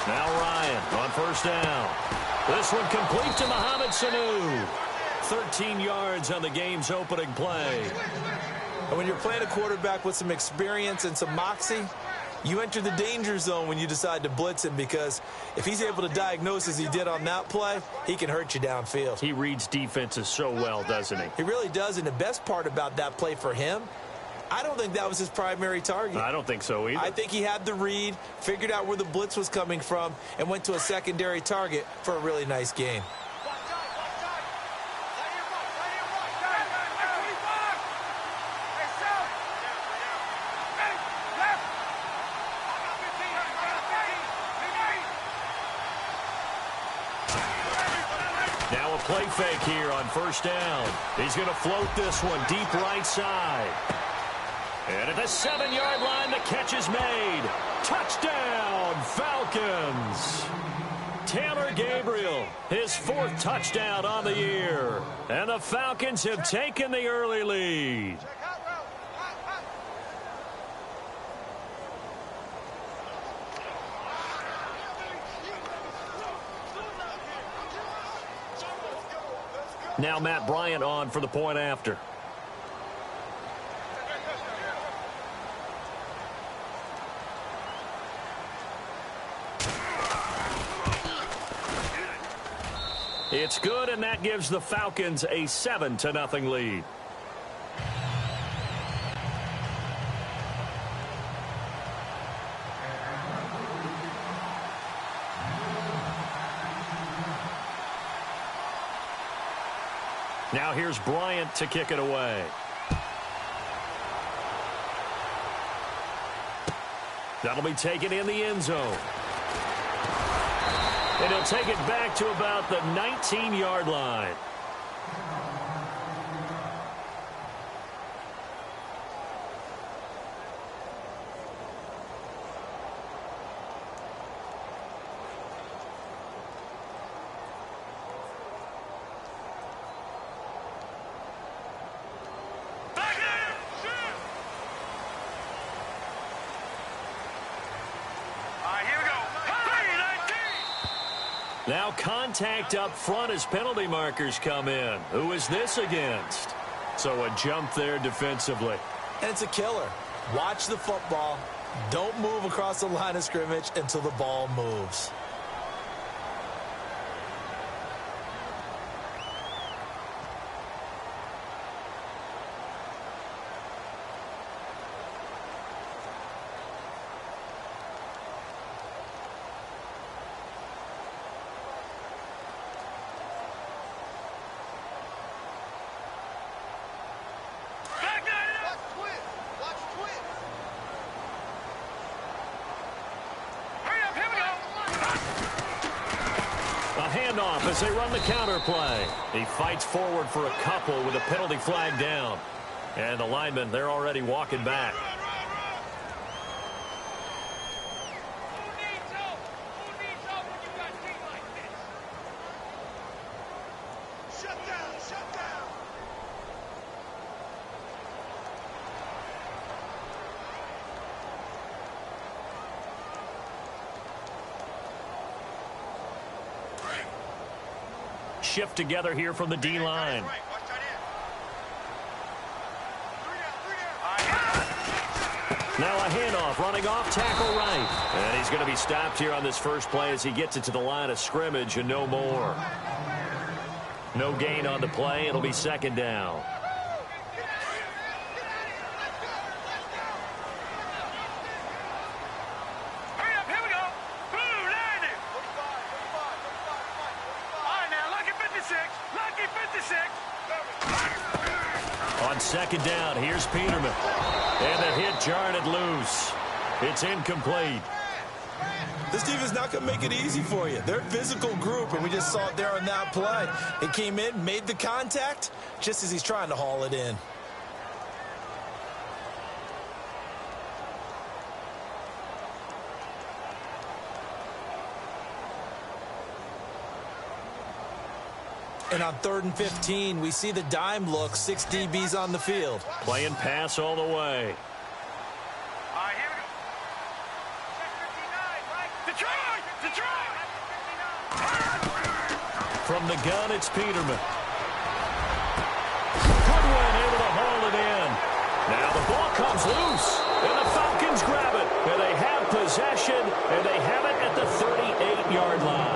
Now Ryan on first down. This one complete to Mohamed Sanu. 13 yards on the game's opening play. And when you're playing a quarterback with some experience and some moxie, you enter the danger zone when you decide to blitz him, because if he's able to diagnose as he did on that play, he can hurt you downfield. He reads defenses so well, doesn't he? He really does, and the best part about that play for him, I don't think that was his primary target. I don't think so either. I think he had the read, figured out where the blitz was coming from, and went to a secondary target for a really nice gain. Now a play fake here on first down. He's going to float this one deep right side. And at the 7-yard line, the catch is made. Touchdown, Falcons. Taylor Gabriel, his 4th touchdown on the year. And the Falcons have taken the early lead. Now Matt Bryant on for the point after. It's good, and that gives the Falcons a 7-0 lead. Now here's Bryant to kick it away. That'll be taken in the end zone. And he'll take it back to about the 19-yard line. Now contact up front as penalty markers come in. Who is this against? So a jump there defensively. And it's a killer. Watch the football. Don't move across the line of scrimmage until the ball moves. Handoff as they run the counter play. He fights forward for a couple with a penalty flag down. And the linemen, they're already walking back. Shift together here from the D-line. Now a handoff, running off tackle right. And he's going to be stopped here on this first play as he gets it to the line of scrimmage and no more. No gain on the play. It'll be second down. On second down, here's Peterman. And the hit jarred it loose. It's incomplete. This defense is not going to make it easy for you. They're a physical group, and we just saw it there on that play. It came in, made the contact, just as he's trying to haul it in. And on 3rd and 15, we see the dime look, 6 DBs on the field. Playing pass all the way. All right, here we go. Check 59, right? From the gun, it's Peterman. Goodwin able to haul it in. Now the ball comes loose, and the Falcons grab it. And they have possession, and they have it at the 38-yard line.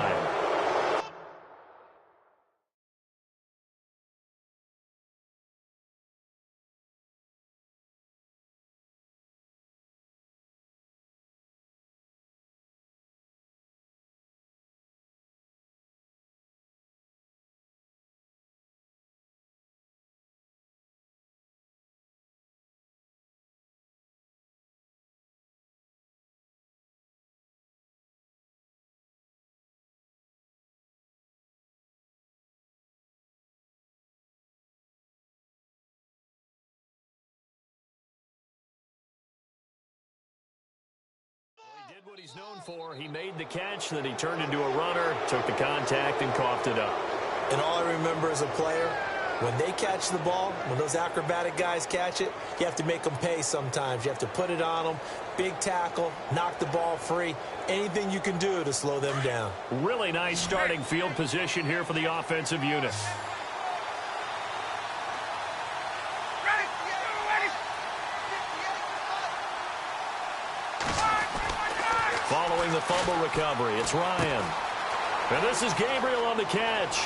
Did what he's known for. He made the catch, then he turned into a runner, took the contact, and coughed it up. And all I remember as a player, when they catch the ball, when those acrobatic guys catch it, you have to make them pay sometimes. You have to put it on them, big tackle, knock the ball free, anything you can do to slow them down. Really nice starting field position here for the offensive unit. Following the fumble recovery, it's Ryan. And this is Gabriel on the catch.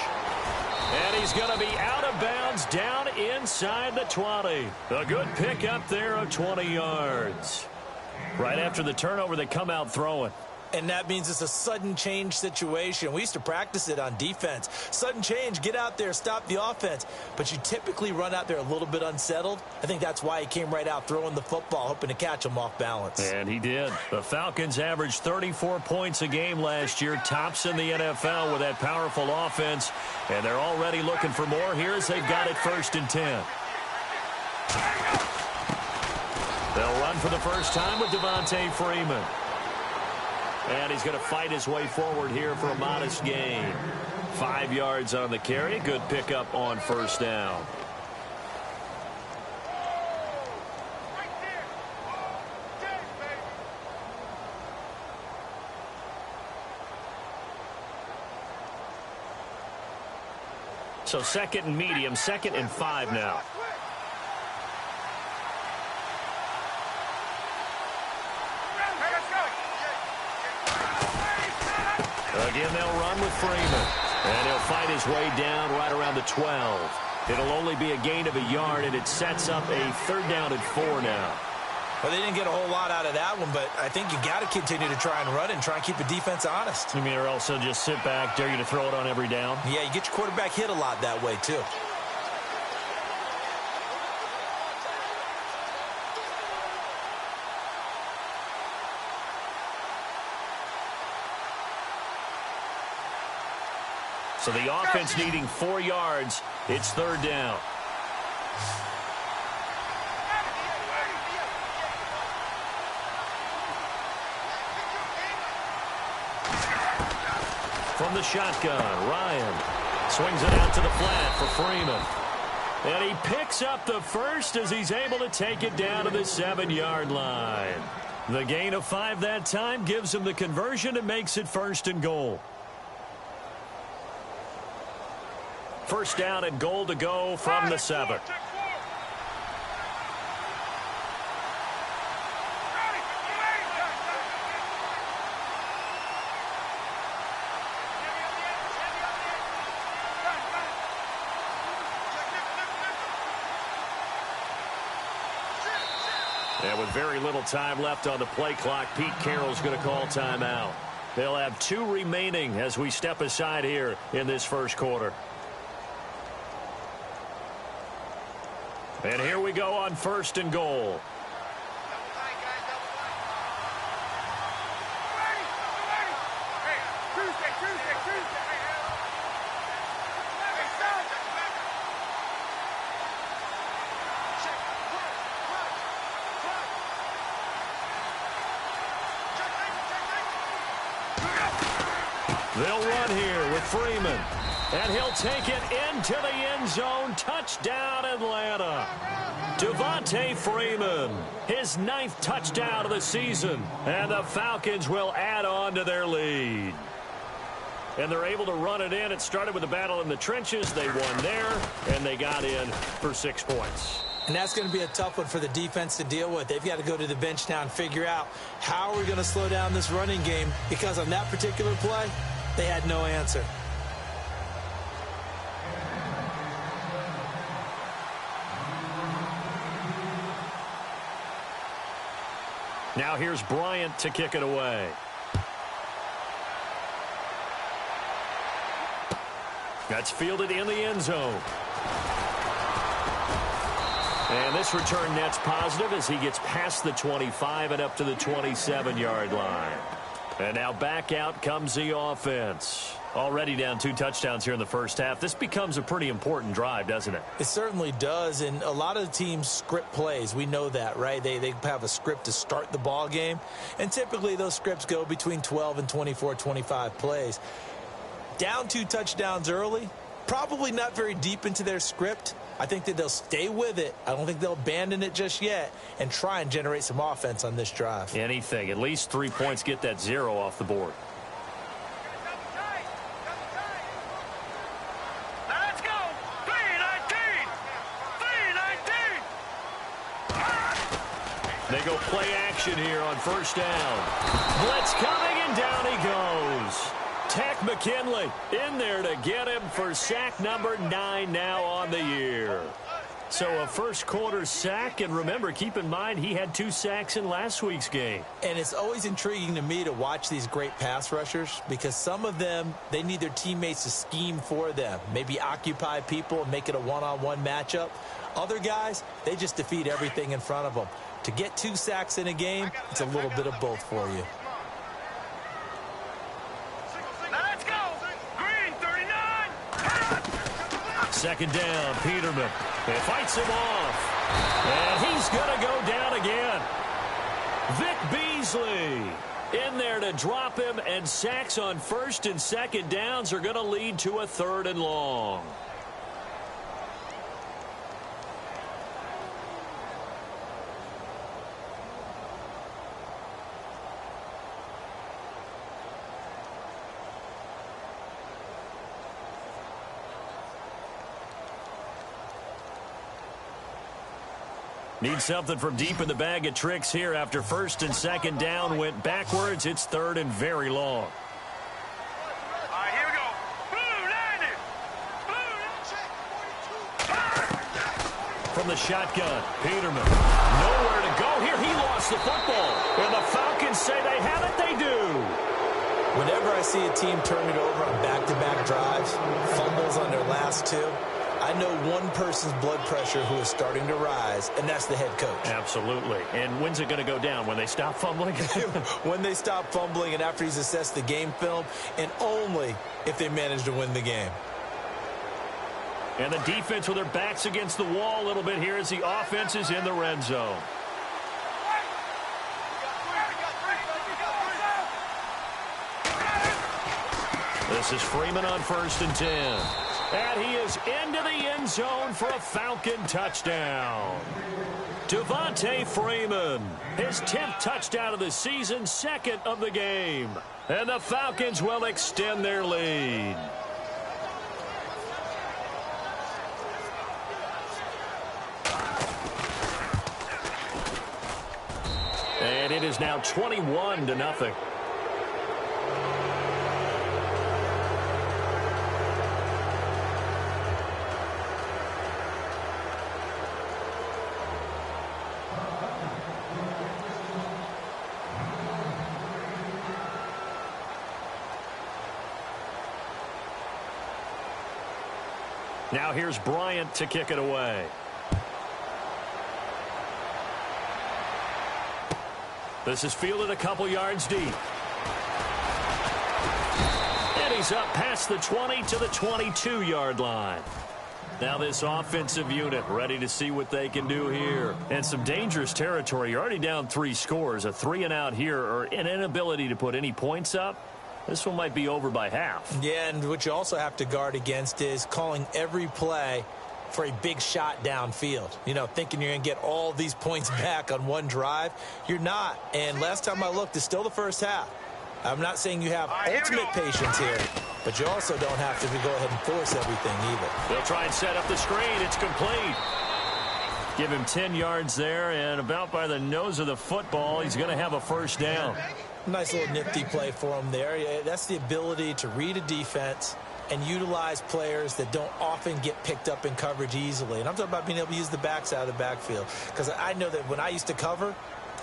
And he's going to be out of bounds down inside the 20. A good pickup there of 20 yards. Right after the turnover, they come out throwing. And that means it's a sudden change situation. We used to practice it on defense. Sudden change, get out there, stop the offense. But you typically run out there a little bit unsettled. I think that's why he came right out throwing the football, hoping to catch him off balance. And he did. The Falcons averaged 34 points a game last year, tops in the NFL with that powerful offense. And they're already looking for more here as they've got it 1st and 10. They'll run for the first time with Devontae Freeman. And he's going to fight his way forward here for a modest gain. 5 yards on the carry. Good pickup on 1st down. So 2nd and medium, 2nd and 5 now. Again, they'll run with Freeman. And he'll fight his way down right around the 12. It'll only be a gain of a yard, and it sets up a 3rd down and 4 now. Well, they didn't get a whole lot out of that one, but I think you got to continue to try and run and try and keep the defense honest. You mean, or also just sit back, dare you to throw it on every down? Yeah, you get your quarterback hit a lot that way, too. So the offense needing 4 yards. It's 3rd down. From the shotgun, Ryan swings it out to the flat for Freeman. And he picks up the first as he's able to take it down to the 7-yard line. The gain of 5 that time gives him the conversion and makes it 1st and goal. 1st down and goal to go from the 7. And with very little time left on the play clock, Pete Carroll's going to call timeout. They'll have 2 remaining as we step aside here in this 1st quarter. And here we go on 1st and goal. They'll run here with Freeman. And he'll take it into the end zone. Touchdown, Atlanta. Devontae Freeman, his 9th touchdown of the season, and the Falcons will add on to their lead. And they're able to run it in. It started with a battle in the trenches. They won there, and they got in for 6 points. And that's going to be a tough one for the defense to deal with. They've got to go to the bench now and figure out how are we going to slow down this running game, because on that particular play, they had no answer. Now here's Bryant to kick it away. That's fielded in the end zone. And this return net's positive as he gets past the 25 and up to the 27-yard line. And now back out comes the offense. Already down 2 touchdowns here in the first half. This becomes a pretty important drive, doesn't it? It certainly does, and a lot of teams script plays. We know that, right? They have a script to start the ball game, and typically those scripts go between 12 and 24, 25 plays. Down 2 touchdowns early, probably not very deep into their script. I think that they'll stay with it. I don't think they'll abandon it just yet and try and generate some offense on this drive. Anything. At least 3 points, get that 0 off the board. Let's go! 319! 319! They go play action here on first down. Blitz coming, and down he goes. Tech McKinley in there to get him for sack number 9 now on the year. So a first quarter sack, and remember, keep in mind he had 2 sacks in last week's game. And it's always intriguing to me to watch these great pass rushers, because some of them, they need their teammates to scheme for them, maybe occupy people and make it a one-on-one matchup. Other guys, they just defeat everything in front of them. To get 2 sacks in a game, it's a little bit of both for you. Second down, Peterman. He fights him off. And he's going to go down again. Vic Beasley in there to drop him, and sacks on first and second downs are going to lead to a 3rd and long. Need something from deep in the bag of tricks here after first and second down went backwards. It's 3rd and very long. All right, here we go. Blue 90. From the shotgun, Peterman. Nowhere to go here. He lost the football. And the Falcons say they have it. They do. Whenever I see a team turn it over on back-to-back drives, fumbles on their last 2, I know one person's blood pressure who is starting to rise, and that's the head coach. Absolutely. And when's it going to go down? When they stop fumbling? When they stop fumbling and after he's assessed the game film, and only if they manage to win the game. And the defense with their backs against the wall a little bit here as the offense is in the red zone. This is Freeman on 1st and 10. And he is into the end zone for a Falcon touchdown. Devontae Freeman, his 10th touchdown of the season, 2nd of the game. And the Falcons will extend their lead. And it is now 21-0. Now here's Bryant to kick it away. This is fielded a couple yards deep. And he's up past the 20 to the 22-yard line. Now this offensive unit ready to see what they can do here. And some dangerous territory. You're already down 3 scores. A 3-and-out here, or an inability to put any points up. This one might be over by half. Yeah, and what you also have to guard against is calling every play for a big shot downfield. You know, thinking you're going to get all these points back on one drive. You're not. And last time I looked, it's still the first half. I'm not saying you have ultimate patience here, but you also don't have to go ahead and force everything either. They'll try and set up the screen. It's complete. Give him 10 yards there, and about by the nose of the football, he's going to have a first down. Nice little nifty play for him there. Yeah, that's the ability to read a defense and utilize players that don't often get picked up in coverage easily. And I'm talking about being able to use the backs out of the backfield. Because I know that when I used to cover,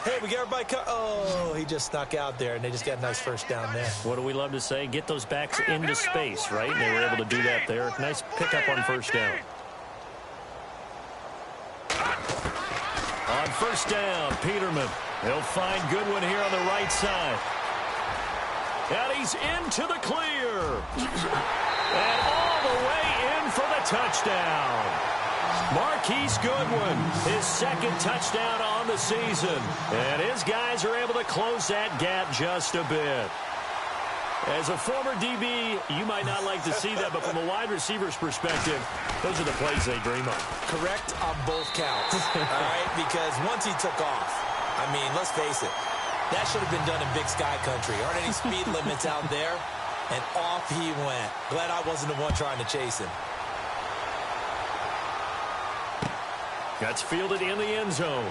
hey, we got everybody oh, he just snuck out there, and they just got a nice first down there. What do we love to say? Get those backs into space, right? And they were able to do that there. Nice pickup on first down. On first down, Peterman. He'll find Goodwin here on the right side. And he's into the clear. And all the way in for the touchdown. Marquise Goodwin, his second touchdown on the season. And his guys are able to close that gap just a bit. As a former DB, you might not like to see that, but from a wide receiver's perspective, those are the plays they dream of. Correct on both counts, all right? Because once he took off, I mean, let's face it, that should have been done in Big Sky Country. Aren't any speed limits out there? And off he went. Glad I wasn't the one trying to chase him. That's fielded in the end zone.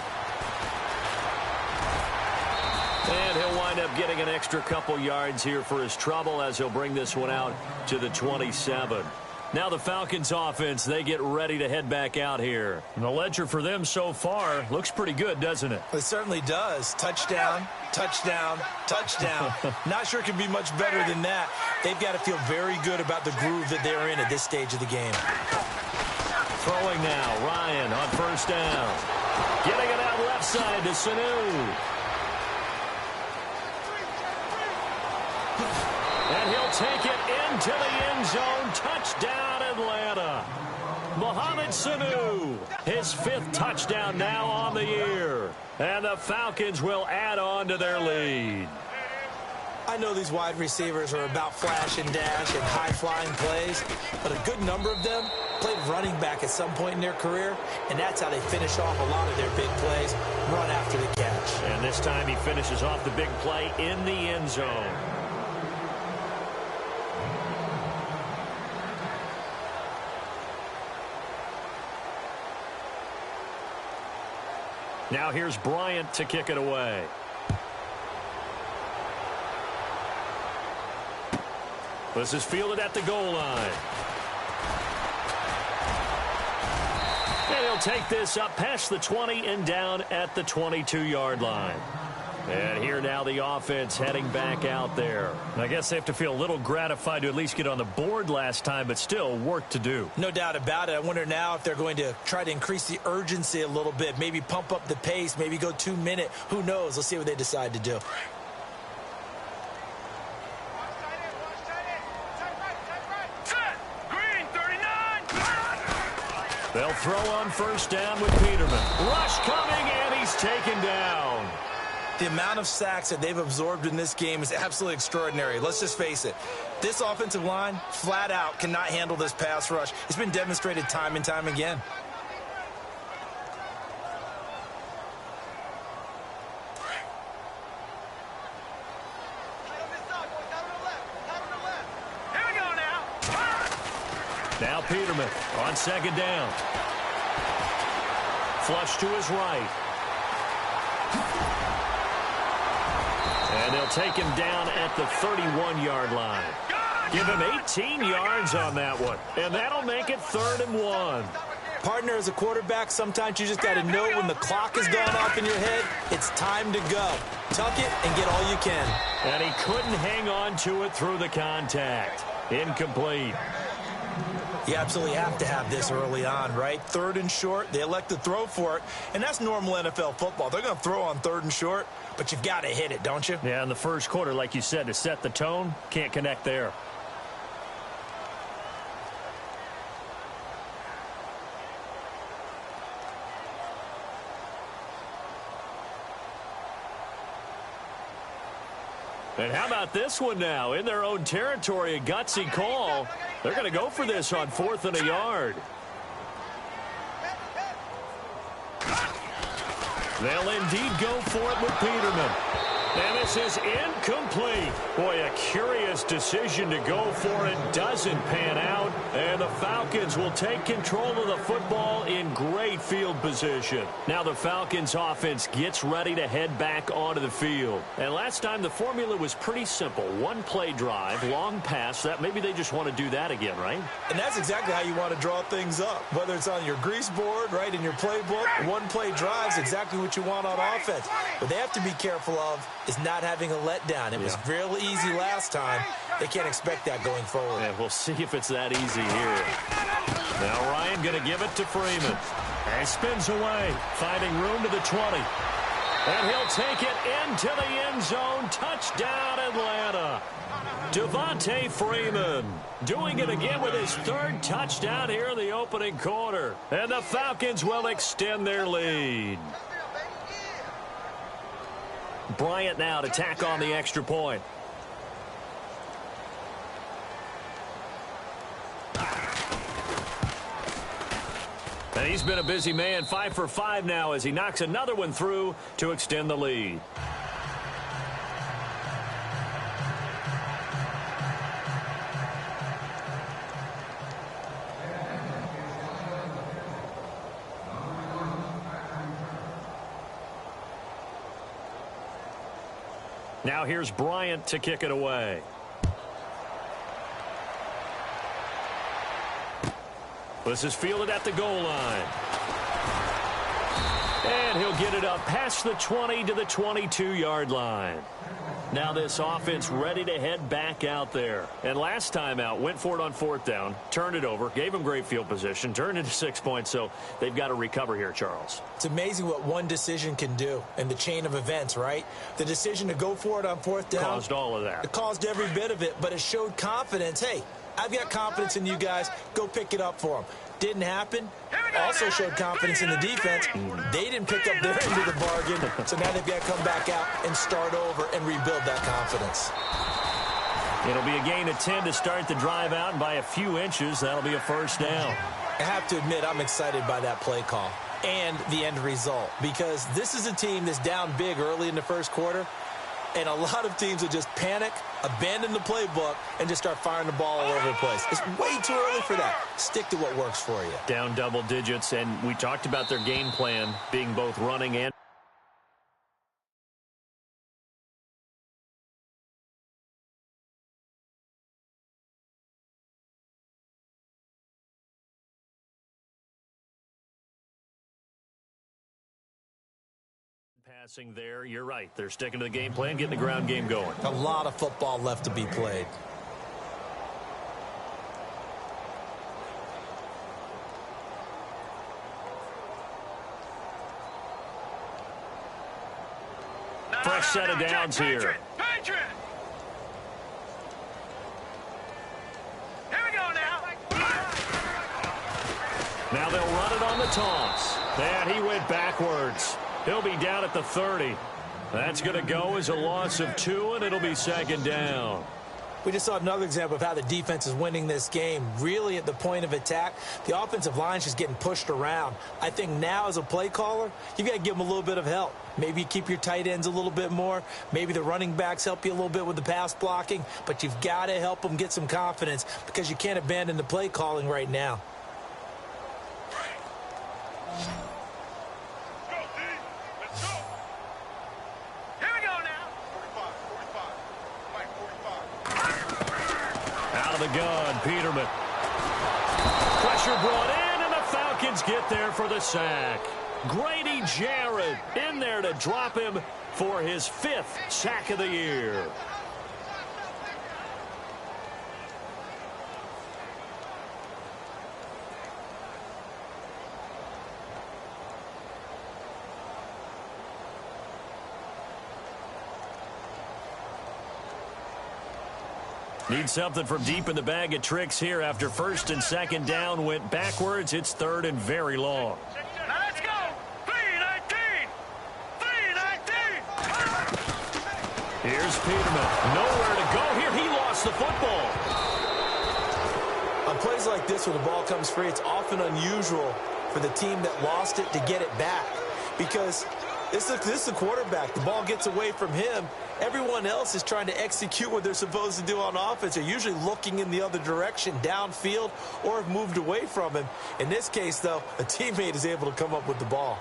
And he'll wind up getting an extra couple yards here for his trouble as he'll bring this one out to the 27. Now the Falcons offense, they get ready to head back out here. And the ledger for them so far looks pretty good, doesn't it? It certainly does. Touchdown, touchdown, touchdown. Not sure it can be much better than that. They've got to feel very good about the groove that they're in at this stage of the game. Throwing now, Ryan on first down. Getting it out left side to Sanu. And he'll take it into the end zone. Touchdown, Atlanta. Mohamed Sanu, his 5th touchdown now on the year. And the Falcons will add on to their lead. I know these wide receivers are about flash and dash and high-flying plays, but a good number of them played running back at some point in their career, and that's how they finish off a lot of their big plays, run after the catch. And this time he finishes off the big play in the end zone. Now here's Bryant to kick it away. This is fielded at the goal line. And he'll take this up past the 20 and down at the 22-yard line. And here now the offense heading back out there. I guess they have to feel a little gratified to at least get on the board last time, but still work to do. No doubt about it. I wonder now if they're going to try to increase the urgency a little bit, maybe pump up the pace, maybe go 2-minute. Who knows? Let's see what they decide to do. They'll throw on first down with Peterman. Rush coming, and he's taken down. The amount of sacks that they've absorbed in this game is absolutely extraordinary. Let's just face it. This offensive line, flat out, cannot handle this pass rush. It's been demonstrated time and time again. Now Peterman on second down. Flush to his right. And they'll take him down at the 31-yard line. Give him 18 yards on that one. And that'll make it 3rd and 1. Partner, as a quarterback, sometimes you just got to know when the clock has gone off in your head, it's time to go. Tuck it and get all you can. And he couldn't hang on to it through the contact. Incomplete. You absolutely have to have this early on, right? 3rd and short, they elect to throw for it, and that's normal NFL football. They're going to throw on 3rd and short, but you've got to hit it, don't you? Yeah, in the first quarter, like you said, to set the tone, can't connect there. And how about this one now? In their own territory, a gutsy call. They're going to go for this on 4th and a yard. They'll indeed go for it with Peterman. And this is incomplete. Boy, a curious decision to go for it doesn't pan out. And the Falcons will take control of the football in great field position. Now the Falcons offense gets ready to head back onto the field. And last time the formula was pretty simple. One play drive, long pass. That maybe they just want to do that again, right? And that's exactly how you want to draw things up. Whether it's on your grease board, right, in your playbook, one play drive is exactly what you want on offense. What they have to be careful of is not having a letdown. It was real easy last time. They can't expect that going forward. Yeah, we'll see if it's that easy here. Now Ryan going to give it to Freeman. And spins away, finding room to the 20. And he'll take it into the end zone. Touchdown, Atlanta. Devontae Freeman doing it again with his third touchdown here in the opening quarter. And the Falcons will extend their lead. Bryant now to tack on the extra point. And he's been a busy man, 5 for 5 now as he knocks another one through to extend the lead. Now here's Bryant to kick it away. This is fielded at the goal line. And he'll get it up past the 20 to the 22-yard line. Now this offense ready to head back out there. And last time out, went for it on fourth down, turned it over, gave him great field position, turned into 6 points, so they've got to recover here, Charles. It's amazing what one decision can do in the chain of events, right? The decision to go for it on fourth down. Caused all of that. It caused every bit of it, but it showed confidence. Hey, I've got confidence in you guys. Go pick it up for them. Didn't happen. Also showed confidence in the defense. They didn't pick up their end of the bargain, so now they've got to come back out and start over and rebuild that confidence. It'll be a gain of 10 to start the drive out, and by a few inches, that'll be a first down. I have to admit, I'm excited by that play call and the end result, because this is a team that's down big early in the first quarter, and a lot of teams will just panic, abandon the playbook, and just start firing the ball all over the place. It's way too early for that. Stick to what works for you. Down double digits, and we talked about their game plan being both running and passing there. You're right. They're sticking to the game plan, getting the ground game going. A lot of football left to be played. Fresh set of downs here. Here we go now. Now they'll run it on the toss. And he went backwards. He'll be down at the 30. That's going to go as a loss of 2, and it'll be second down. We just saw another example of how the defense is winning this game. Really at the point of attack, the offensive line's just getting pushed around. I think now as a play caller, you've got to give them a little bit of help. Maybe you keep your tight ends a little bit more. Maybe the running backs help you a little bit with the pass blocking. But you've got to help them get some confidence because you can't abandon the play calling right now. The gun, Peterman. Pressure brought in, and the Falcons get there for the sack. Grady Jarrett in there to drop him for his 5th sack of the year. Need something from deep in the bag of tricks here after first and second down went backwards. It's third and very long. Now let's go. 3-19. 3-19. Here's Peterman. Nowhere to go here. He lost the football. On plays like this where the ball comes free, it's often unusual for the team that lost it to get it back, because This is the quarterback. The ball gets away from him. Everyone else is trying to execute what they're supposed to do on offense. They're usually looking in the other direction, downfield, or have moved away from him. In this case, though, a teammate is able to come up with the ball.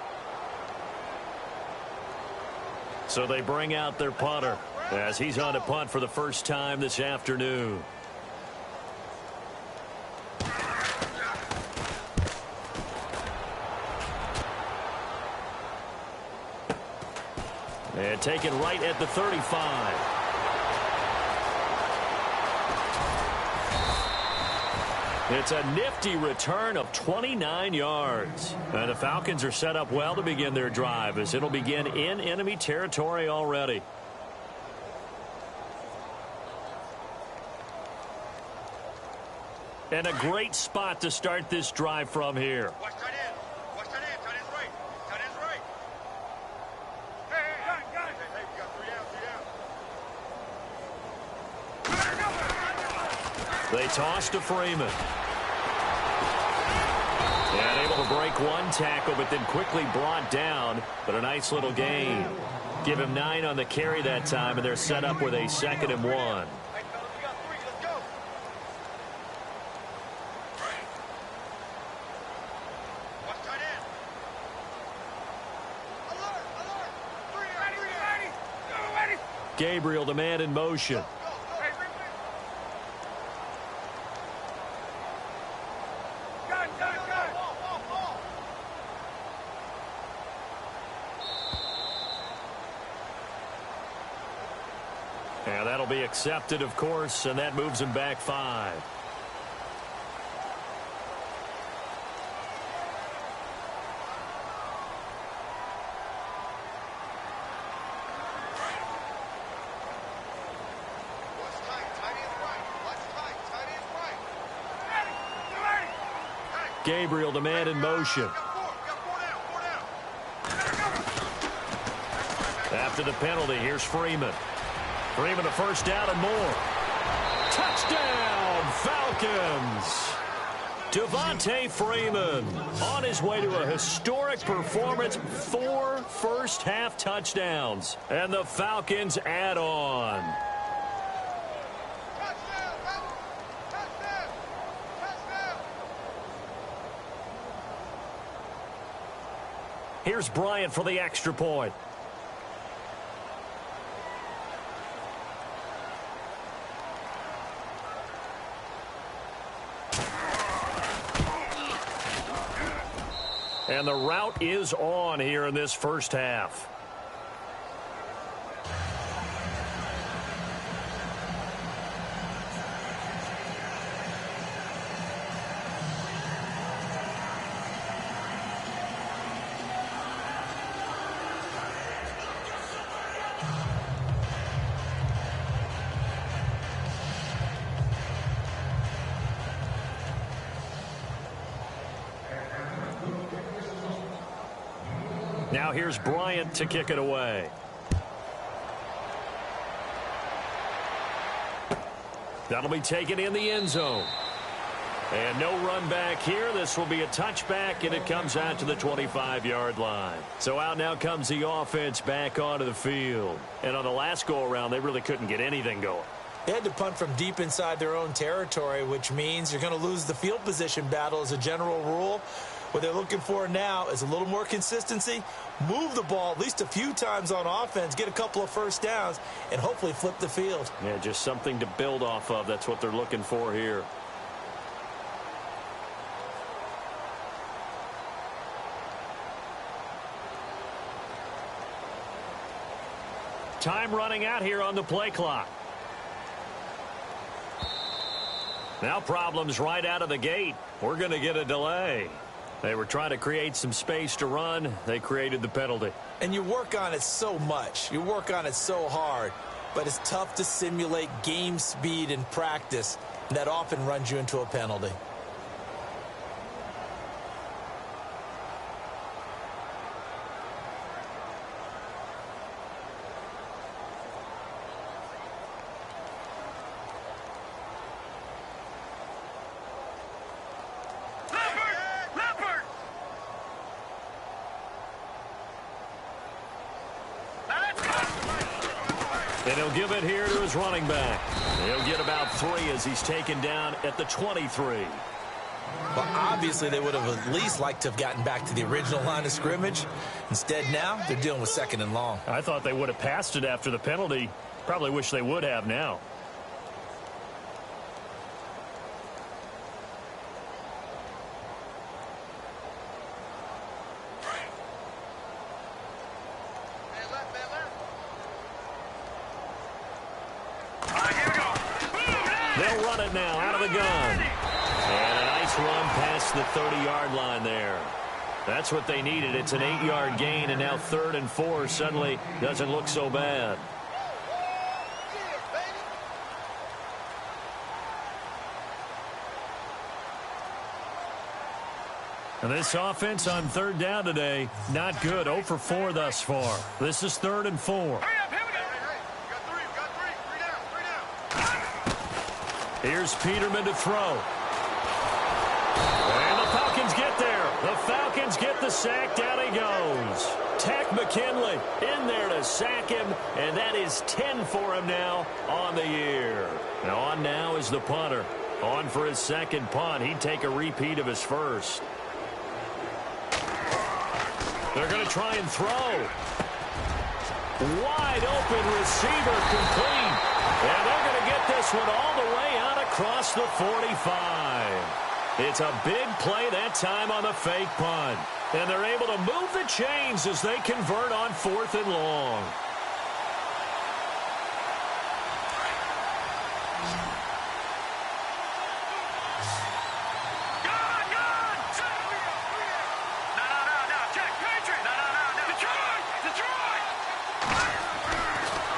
So they bring out their punter as he's on to punt for the first time this afternoon. And taken right at the 35. It's a nifty return of 29 yards. And the Falcons are set up well to begin their drive as it'll begin in enemy territory already. And a great spot to start this drive from here. Watch tight end. Watch tight end. Tight end's right. Tight end's right. Hey, gun. Hey, you got 3 out. They toss to Freeman. And able to break one tackle, but then quickly brought down. But a nice little gain. Give him 9 on the carry that time, and they're set up with a 2nd and 1. Hey, fellas, we got 3. Let's go. Watch tight end. Alert. 3 out. Ready. Gabriel, the man in motion. Hey, bring. Gun. Ball. And that'll be accepted, of course, and that moves him back 5. Watch tight. Tight end's right. Watch tight. Tight end's right. Ready. Gabriel, the man in motion. We got 4 down. After the penalty, here's Freeman. Freeman a first down and more. Touchdown, Falcons! Devontae Freeman on his way to a historic performance, 4 first-half touchdowns, and the Falcons add on. Touchdown. Here's Bryant for the extra point. And the route is on here in this first half. Now here's Bryant to kick it away. That'll be taken in the end zone. And no run back here. This will be a touchback, and it comes out to the 25-yard line. So out now comes the offense back onto the field. And on the last go-around, they really couldn't get anything going. They had to punt from deep inside their own territory, which means you're going to lose the field position battle as a general rule. What they're looking for now is a little more consistency, move the ball at least a few times on offense, get a couple of first downs, and hopefully flip the field. Yeah, just something to build off of. That's what they're looking for here. Time running out here on the play clock. Now problems right out of the gate. We're going to get a delay. They were trying to create some space to run. They created the penalty. And you work on it so much. You work on it so hard. But it's tough to simulate game speed in practice. And that often runs you into a penalty. And he'll give it here to his running back. He'll get about 3 as he's taken down at the 23. Well, obviously, they would have at least liked to have gotten back to the original line of scrimmage. Instead, now, they're dealing with 2nd and long. I thought they would have passed it after the penalty. Probably wish they would have now. They'll run it now out of the gun. And a nice run past the 30-yard line there. That's what they needed. It's an 8-yard gain, and now 3rd and 4 suddenly doesn't look so bad. And this offense on 3rd down today, not good. 0 for 4 thus far. This is 3rd and 4. Here's Peterman to throw. And the Falcons get there. The Falcons get the sack. Down he goes. Tech McKinley in there to sack him, and that is 10 for him now on the year. Now on now is the punter. On for his 2nd punt. He'd take a repeat of his first. They're going to try and throw. Wide open receiver complete. And they're going to get this one all the way out across the 45. It's a big play that time on the fake punt. And they're able to move the chains as they convert on 4th and long.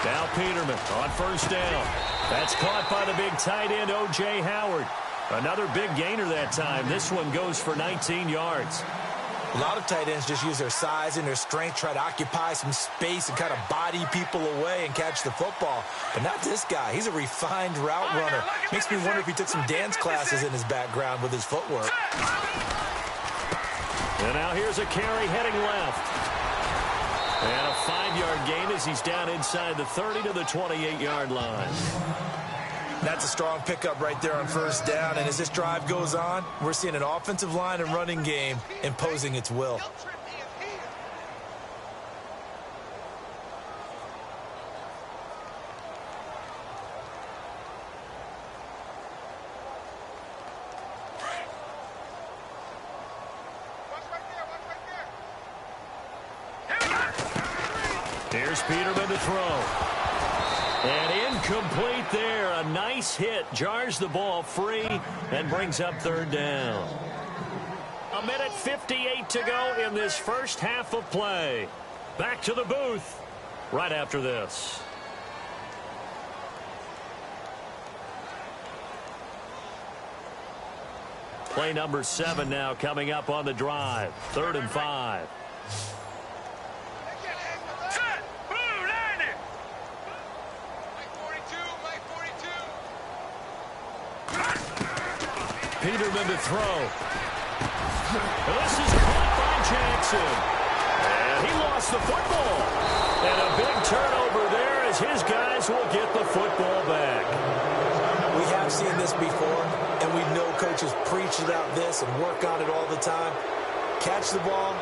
Now Peterman on 1st down. That's caught by the big tight end, O.J. Howard. Another big gainer that time. This one goes for 19 yards. A lot of tight ends just use their size and their strength, try to occupy some space and kind of body people away and catch the football. But not this guy. He's a refined route runner. Makes me wonder if he took some dance classes in his background with his footwork. And now here's a carry heading left. And a 5-yard gain as he's down inside the 30 to the 28-yard line. That's a strong pickup right there on 1st down. And as this drive goes on, we're seeing an offensive line and running game imposing its will. Here's Peterman to throw. And incomplete there. A nice hit. Jars the ball free and brings up 3rd down. 1:58 to go in this first half of play. Back to the booth right after this. Play number 7 now coming up on the drive. 3rd and 5. Peterman to throw. This is caught by Jackson. And he lost the football. And a big turnover there as his guys will get the football back. We have seen this before, and we know coaches preach about this and work on it all the time. Catch the ball.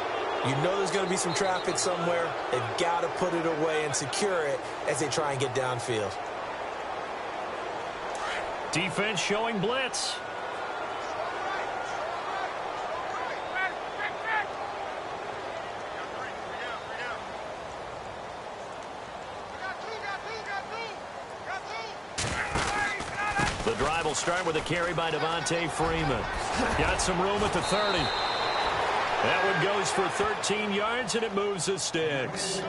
You know there's going to be some traffic somewhere. They've got to put it away and secure it as they try and get downfield. Defense showing blitz. The drive will start with a carry by Devontae Freeman. Got some room at the 30. That one goes for 13 yards, and it moves the sticks.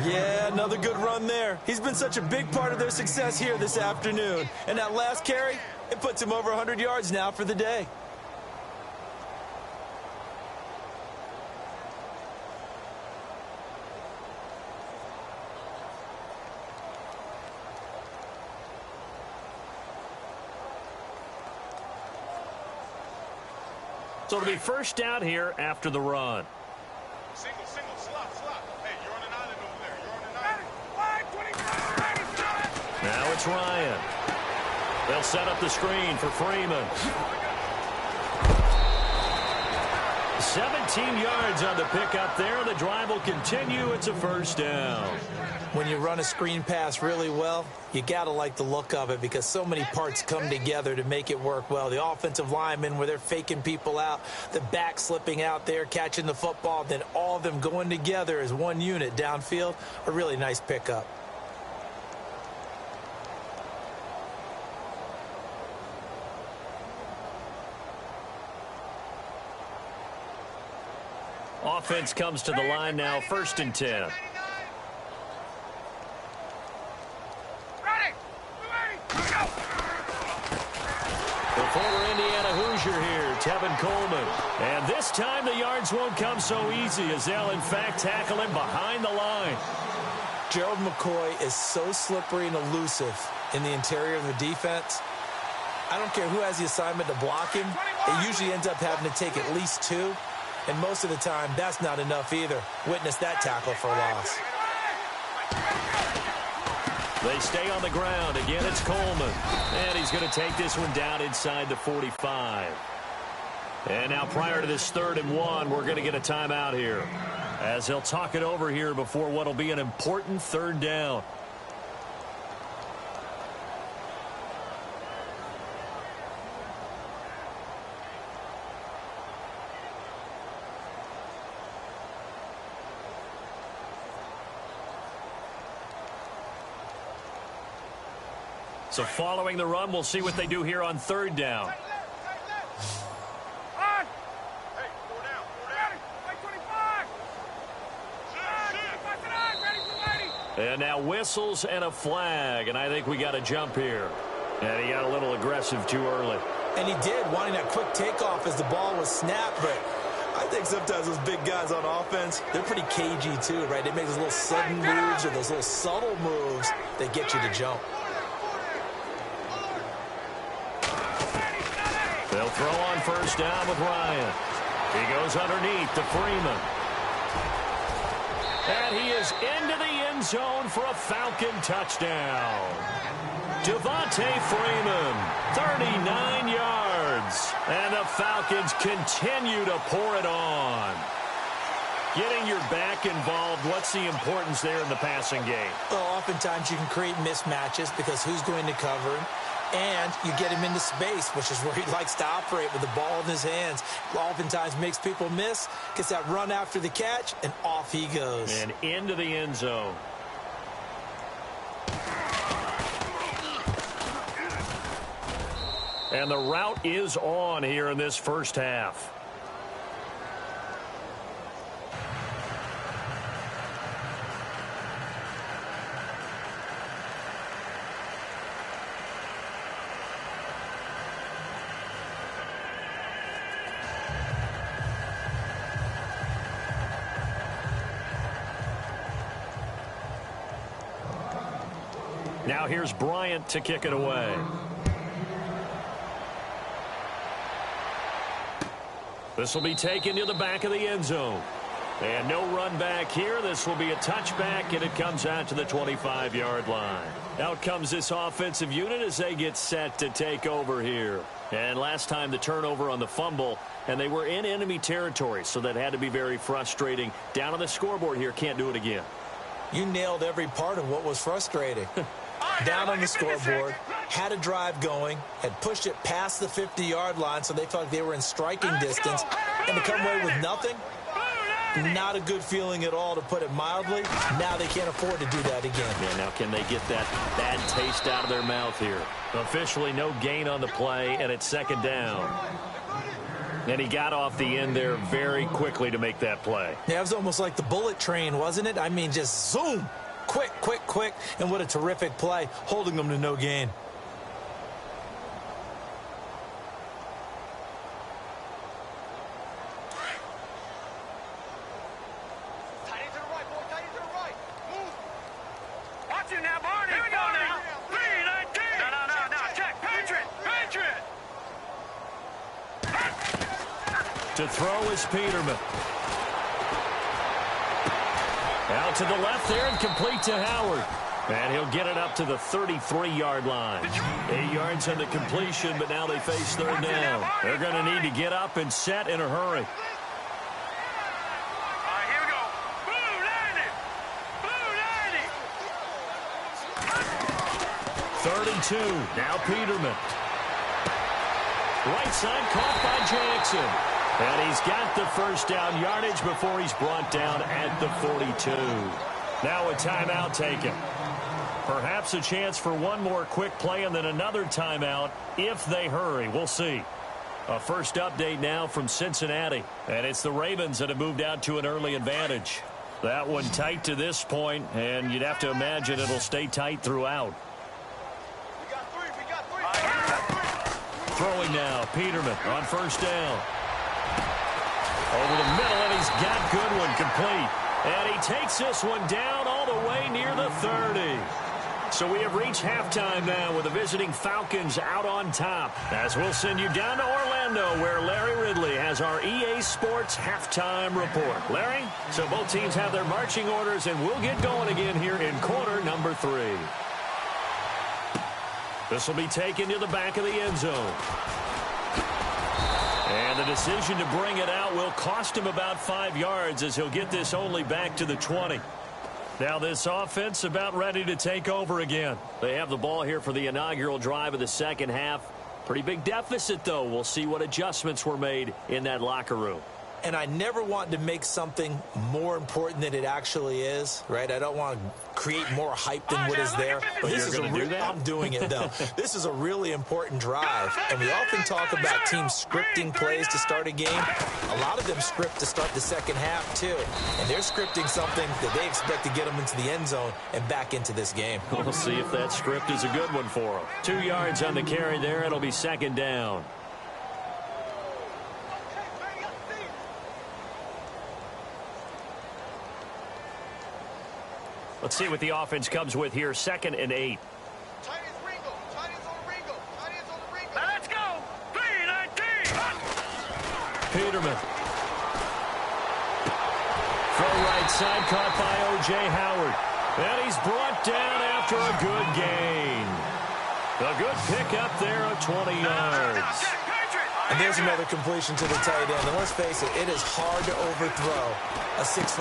Yeah, another good run there. He's been such a big part of their success here this afternoon. And that last carry, it puts him over 100 yards now for the day. So it'll be first down here after the run. Single, slot. Hey, you're on an island over there. You're on an island. Now it's Ryan. They'll set up the screen for Freeman. 17 yards on the pickup there. The drive will continue. It's a first down. When you run a screen pass really well, you got to like the look of it because so many parts come together to make it work well. The offensive linemen, where they're faking people out, the back slipping out there, catching the football, then all of them going together as one unit downfield. A really nice pickup. Offense comes to the line now, 1st and 10. The former Indiana Hoosier here, Tevin Coleman. And this time the yards won't come so easy as they'll, in fact, tackle him behind the line. Gerald McCoy is so slippery and elusive in the interior of the defense. I don't care who has the assignment to block him. It usually ends up having to take at least 2. And most of the time, that's not enough either. Witness that tackle for loss. They stay on the ground. Again, it's Coleman. And he's going to take this one down inside the 45. And now prior to this 3rd and 1, we're going to get a timeout here, as they'll talk it over here before what will be an important 3rd down. So following the run, we'll see what they do here on 3rd down. And now whistles and a flag, and I think we got a jump here. And he got a little aggressive too early. And he did, wanting that quick takeoff as the ball was snapped, but I think sometimes those big guys on offense, they're pretty cagey too, right? They make those little sudden moves or those little subtle moves that get you to jump. They'll throw on 1st down with Ryan. He goes underneath to Freeman. And he is into the end zone for a Falcon touchdown. Devontae Freeman, 39 yards. And the Falcons continue to pour it on. Getting your back involved, what's the importance there in the passing game? Well, oftentimes you can create mismatches because who's going to cover him? And you get him into space, which is where he likes to operate with the ball in his hands. Oftentimes makes people miss, gets that run after the catch, and off he goes. And into the end zone. And the route is on here in this first half. Now here's Bryant to kick it away. This will be taken to the back of the end zone. And no run back here. This will be a touchback, and it comes out to the 25-yard line. Out comes this offensive unit as they get set to take over here. And last time the turnover on the fumble, and they were in enemy territory, so that had to be very frustrating. Down on the scoreboard here, can't do it again. You nailed every part of what was frustrating. Down on the scoreboard, had a drive going, had pushed it past the 50-yard line so they felt like they were in striking distance, and to come away with nothing, not a good feeling at all, to put it mildly. Now they can't afford to do that again. Yeah, now can they get that bad taste out of their mouth here? Officially no gain on the play, and it's 2nd down. And he got off the end there very quickly to make that play. Yeah, it was almost like the bullet train, wasn't it? I mean, just zoom. Quick, quick, quick. And what a terrific play, holding them to no gain. Tight end to the right, boy. Tight end to the right. Move. Watch it now, Barney. Here we go now. 3-19. No. Check. Patriot. To throw is Peterman. Out to the left there and complete to Howard. And he'll get it up to the 33-yard line. 8 yards on the completion, but now they face third down. They're going to need to get up and set in a hurry. All right, here we go. Blue 90. Blue 90. 32. Now Peterman. Right side caught by Jackson. And he's got the first down yardage before he's brought down at the 42. Now a timeout taken. Perhaps a chance for one more quick play and then another timeout if they hurry. We'll see. A first update now from Cincinnati. And it's the Ravens that have moved out to an early advantage. That one tight to this point, and you'd have to imagine it'll stay tight throughout. We got three. Throwing now, Peterman on first down. Over the middle, and he's got Goodwin complete. And he takes this one down all the way near the 30. So we have reached halftime now with the visiting Falcons out on top. As we'll send you down to Orlando, where Larry Ridley has our EA Sports halftime report. Larry, so both teams have their marching orders, and we'll get going again here in quarter number 3. This will be taken to the back of the end zone. And the decision to bring it out will cost him about 5 yards as he'll get this only back to the 20. Now this offense about ready to take over again. They have the ball here for the inaugural drive of the second half. Pretty big deficit, though. We'll see what adjustments were made in that locker room. And I never want to make something more important than it actually is, right? I don't want to create more hype than what is there. But this is I'm doing it, though. This is a really important drive. And we often talk about teams scripting plays to start a game. A lot of them script to start the second half, too. And they're scripting something that they expect to get them into the end zone and back into this game. We'll see if that script is a good one for them. 2 yards on the carry there. It'll be second down. Let's see what the offense comes with here. 2nd and 8. Tight ends Ringo. Tight ends on the Ringo. Tight ends on the Ringo. Now let's go. 3-19. Peterman. Throw right side, caught by O.J. Howard. And he's brought down after a good gain. A good pickup there of 20 yards. And there's another completion to the tight end. And let's face it, it is hard to overthrow a 6'6"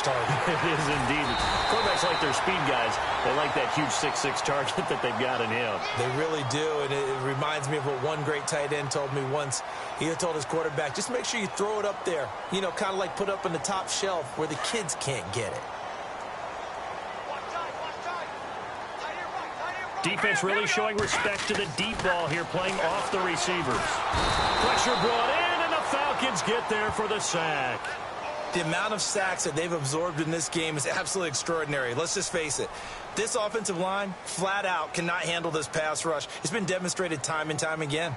target. It is indeed. Quarterbacks like their speed guys. They like that huge 6'6" target that they've got in him. They really do, and it reminds me of what one great tight end told me once. He had told his quarterback, just make sure you throw it up there. You know, kind of like put up on the top shelf where the kids can't get it. Defense really showing respect to the deep ball here, playing off the receivers. Pressure brought in, and the Falcons get there for the sack. The amount of sacks that they've absorbed in this game is absolutely extraordinary. Let's just face it. This offensive line, flat out, cannot handle this pass rush. It's been demonstrated time and time again.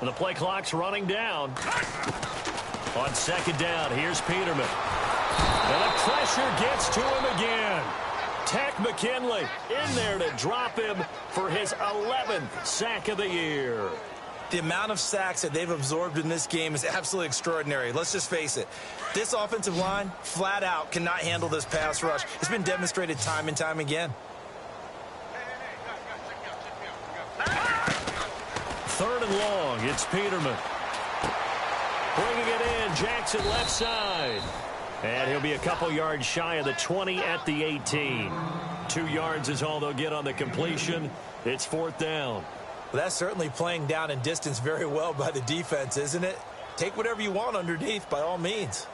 The play clock's running down. On second down, here's Peterman. And the pressure gets to him again. Tech McKinley in there to drop him for his 11th sack of the year. The amount of sacks that they've absorbed in this game is absolutely extraordinary. Let's just face it. This offensive line, flat out, cannot handle this pass rush. It's been demonstrated time and time again. Third and long, it's Peterman. Bringing it in, Jackson left side. And he'll be a couple yards shy of the 20 at the 18. 2 yards is all they'll get on the completion. It's fourth down. Well, that's certainly playing down in distance very well by the defense, isn't it? Take whatever you want underneath, by all means.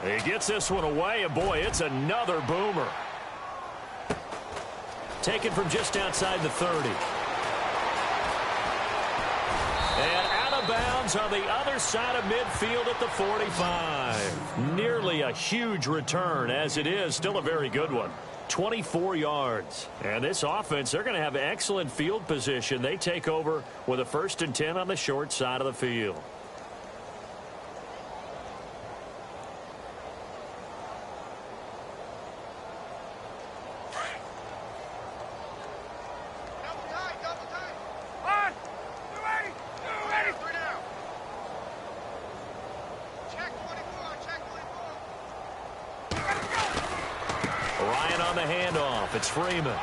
He gets this one away, and boy, it's another boomer. Taken from just outside the 30. And out of bounds on the other side of midfield at the 45. Nearly a huge return as it is. Still a very good one. 24 yards. And this offense, they're going to have excellent field position. They take over with a 1st and 10 on the short side of the field. Double time. On. Get ready. Get ready. Three down. Check 24. Check 24. Ryan on the handoff. It's Freeman.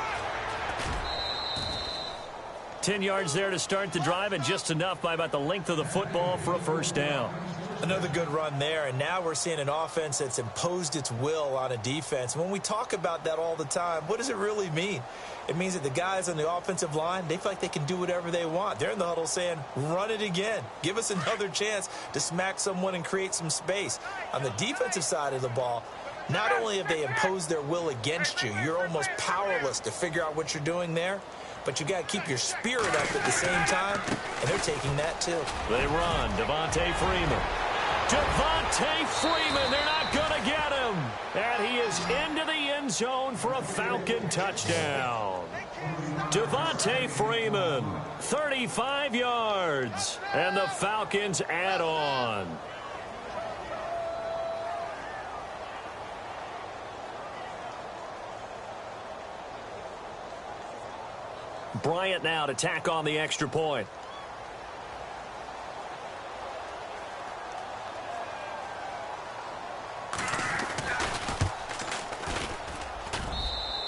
10 yards there to start the drive, and just enough by about the length of the football for a 1st down. Another good run there, and now we're seeing an offense that's imposed its will on a defense. When we talk about that all the time, what does it really mean? It means that the guys on the offensive line, they feel like they can do whatever they want. They're in the huddle saying, run it again. Give us another chance to smack someone and create some space. On the defensive side of the ball, not only have they imposed their will against you, you're almost powerless to figure out what you're doing there, but you got to keep your spirit up at the same time, and they're taking that too. They run. Devontae Freeman. Devontae Freeman, they're not going to get him. And he is into the end zone for a Falcon touchdown. Devontae Freeman, 35 yards. And the Falcons add on. Bryant now to tack on the extra point.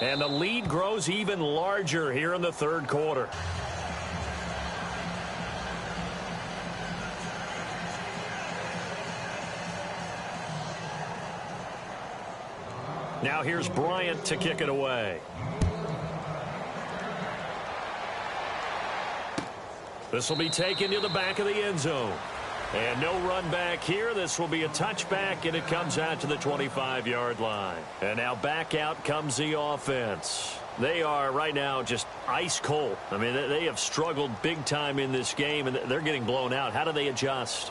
And the lead grows even larger here in the 3rd quarter. Now here's Bryant to kick it away. This will be taken to the back of the end zone. And no run back here. This will be a touchback, and it comes out to the 25-yard line. And now back out comes the offense. They are right now just ice cold. I mean, they have struggled big time in this game, and they're getting blown out. How do they adjust?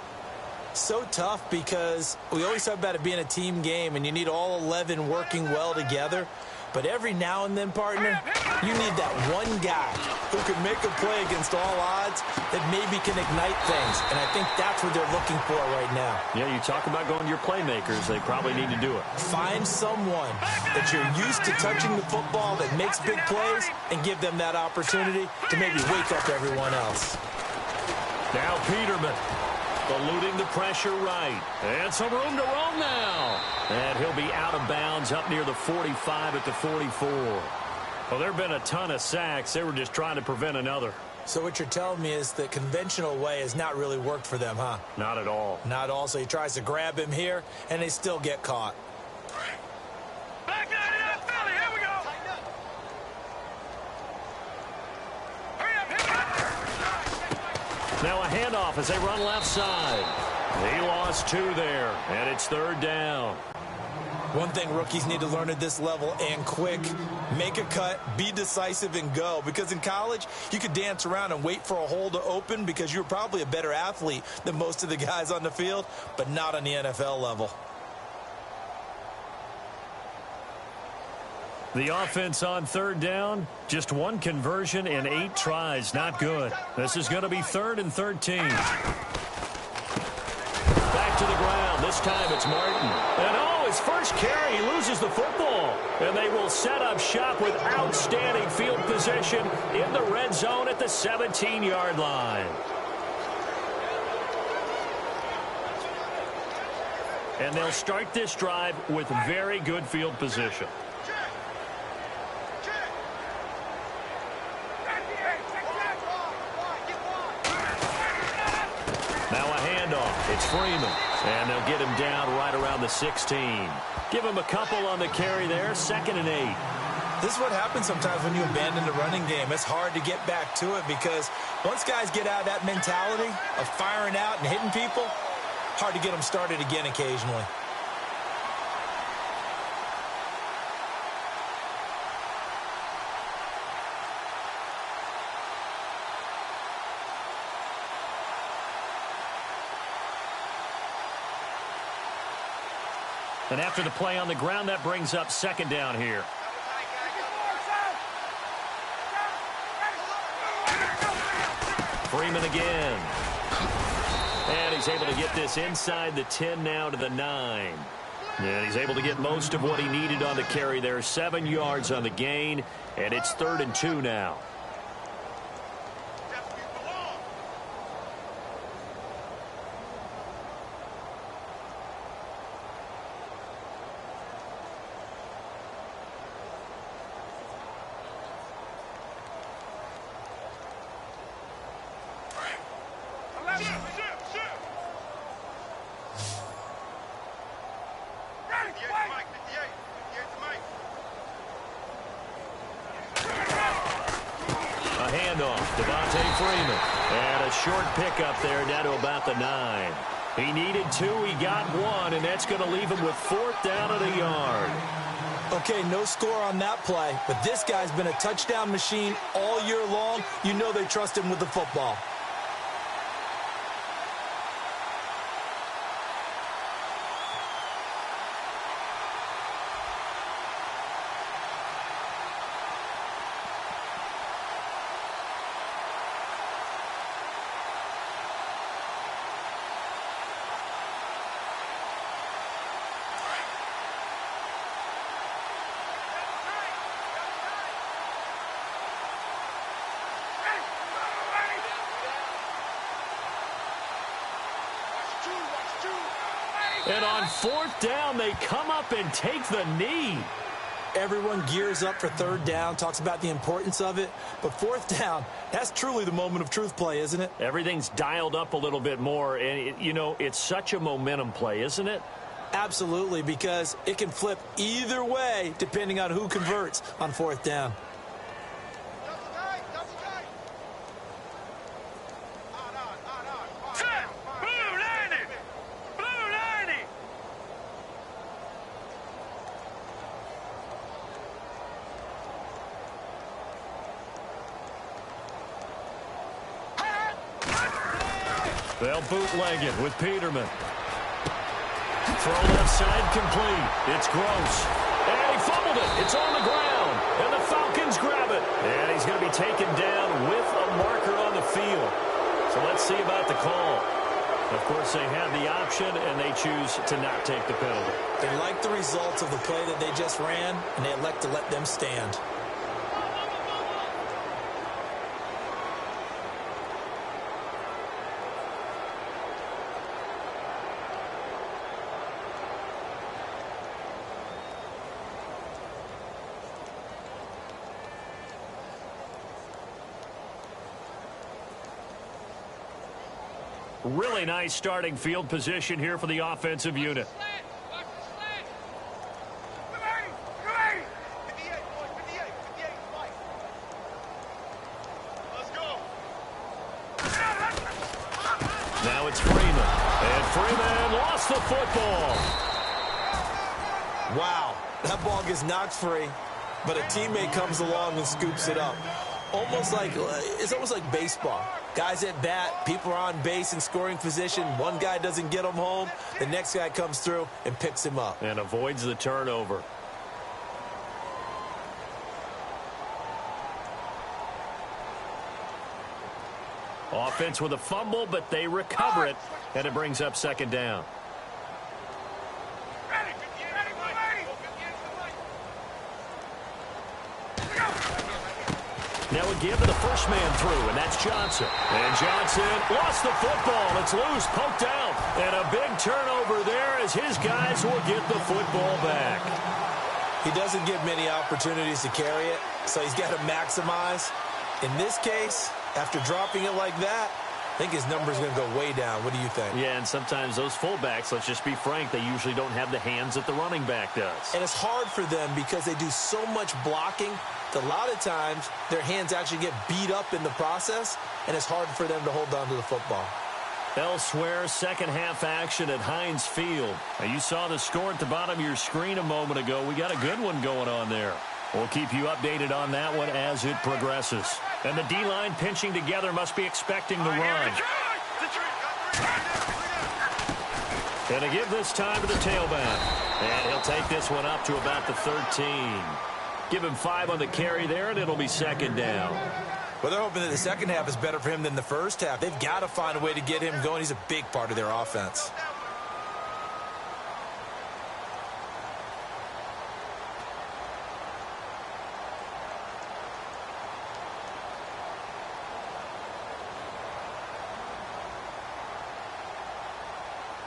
So tough because we always talk about it being a team game, and you need all 11 working well together. But every now and then, partner, you need that one guy who can make a play against all odds that maybe can ignite things. And I think that's what they're looking for right now. Yeah, you talk about going to your playmakers. They probably need to do it. Find someone that you're used to touching the football that makes big plays and give them that opportunity to maybe wake up everyone else. Now Peterman. Eluding the pressure right. And some room to roam now. And he'll be out of bounds up near the 45 at the 44. Well, there have been a ton of sacks. They were just trying to prevent another. So what you're telling me is the conventional way has not really worked for them, huh? Not at all. Not all. So he tries to grab him here, and they still get caught. Back 99, Philly. Here we go. Hurry up, hurry up. Now a handoff as they run left side. He lost 2 there, and it's 3rd down. One thing rookies need to learn at this level, and quick, make a cut, be decisive, and go. Because in college, you could dance around and wait for a hole to open because you're probably a better athlete than most of the guys on the field, but not on the NFL level. The offense on 3rd down, just 1 conversion in 8 tries. Not good. This is going to be 3rd and 13. Back to the ground. This time it's Martin. And his first carry, he loses the football. And they will set up shop with outstanding field position in the red zone at the 17-yard line. And they'll start this drive with very good field position. Now a handoff. It's Freeman. And they'll get him down right around the 16. Give him a couple on the carry there. 2nd and 8. This is what happens sometimes when you abandon the running game. It's hard to get back to it because once guys get out of that mentality of firing out and hitting people, hard to get them started again occasionally. And after the play on the ground, that brings up second down here. Freeman again. And he's able to get this inside the 10 now to the 9. And he's able to get most of what he needed on the carry there. 7 yards on the gain, and it's 3rd and 2 now. Short pickup there down to about the 9. He needed 2. He got 1, and that's going to leave him with 4th down and a yard. Okay, no score on that play, but this guy's been a touchdown machine all year long. You know they trust him with the football. And on 4th down, they come up and take the knee. Everyone gears up for 3rd down, talks about the importance of it. But 4th down, that's truly the moment of truth play, isn't it? Everything's dialed up a little bit more. And, it's such a momentum play, isn't it? Absolutely, because it can flip either way depending on who converts on 4th down. They'll bootleg it with Peterman. Throw left side complete. It's Gross. And he fumbled it. It's on the ground. And the Falcons grab it. And he's going to be taken down with a marker on the field. So let's see about the call. Of course, they have the option, and they choose to not take the penalty. They like the results of the play that they just ran, and they elect to let them stand. Really nice starting field position here for the offensive unit. Now it's Freeman. And Freeman lost the football. Wow, that ball gets knocked free, but a teammate comes along and scoops it up. It's almost like baseball. Guys at bat, people are on base in scoring position. One guy doesn't get him home. The next guy comes through and picks him up. And avoids the turnover. Offense with a fumble, but they recover it. And it brings up second down. Now a give to the first man through, and that's Johnson. And Johnson lost the football. It's loose, poked out. And a big turnover there as his guys will get the football back. He doesn't get many opportunities to carry it, so he's got to maximize. In this case, after dropping it like that, I think his number's going to go way down. What do you think? Yeah, and sometimes those fullbacks, let's just be frank, they usually don't have the hands that the running back does. And it's hard for them because they do so much blocking. A lot of times, their hands actually get beat up in the process, and it's hard for them to hold on to the football. Elsewhere, second half action at Heinz Field. Now, you saw the score at the bottom of your screen a moment ago. We got a good one going on there. We'll keep you updated on that one as it progresses. And the D-line pinching together must be expecting the run. And to give this time to the tailback. And he'll take this one up to about the 13. Give him 5 on the carry there, and it'll be second down. Well, they're hoping that the second half is better for him than the first half. They've got to find a way to get him going. He's a big part of their offense.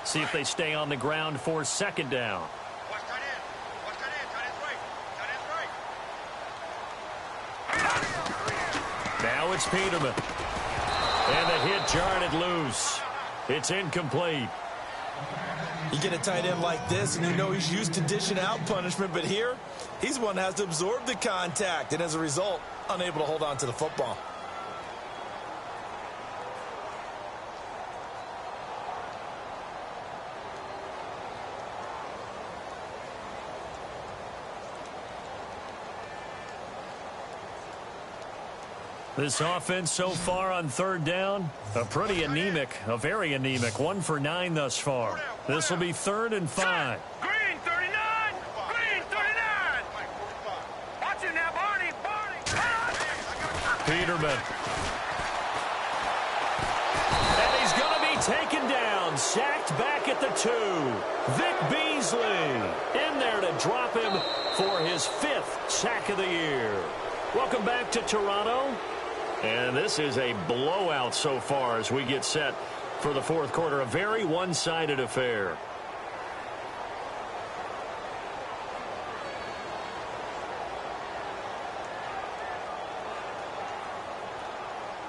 See if they stay on the ground for second down. Watch tight end. Watch tight end. Tight end's right. Tight end's right. Now it's Peterman. And the hit jarred it loose. It's incomplete. You get a tight end like this, and you know he's used to dishing out punishment, but here, he's the one that has to absorb the contact, and as a result, unable to hold on to the football. This offense so far on third down, a very anemic. 1 for 9 thus far. This will be 3rd and 5. Green 39. Green 39. Watch it now, Barney. Peterman. And he's going to be taken down. Sacked back at the 2. Vic Beasley in there to drop him for his 5th sack of the year. Welcome back to Toronto. And this is a blowout so far as we get set for the fourth quarter. A very one-sided affair.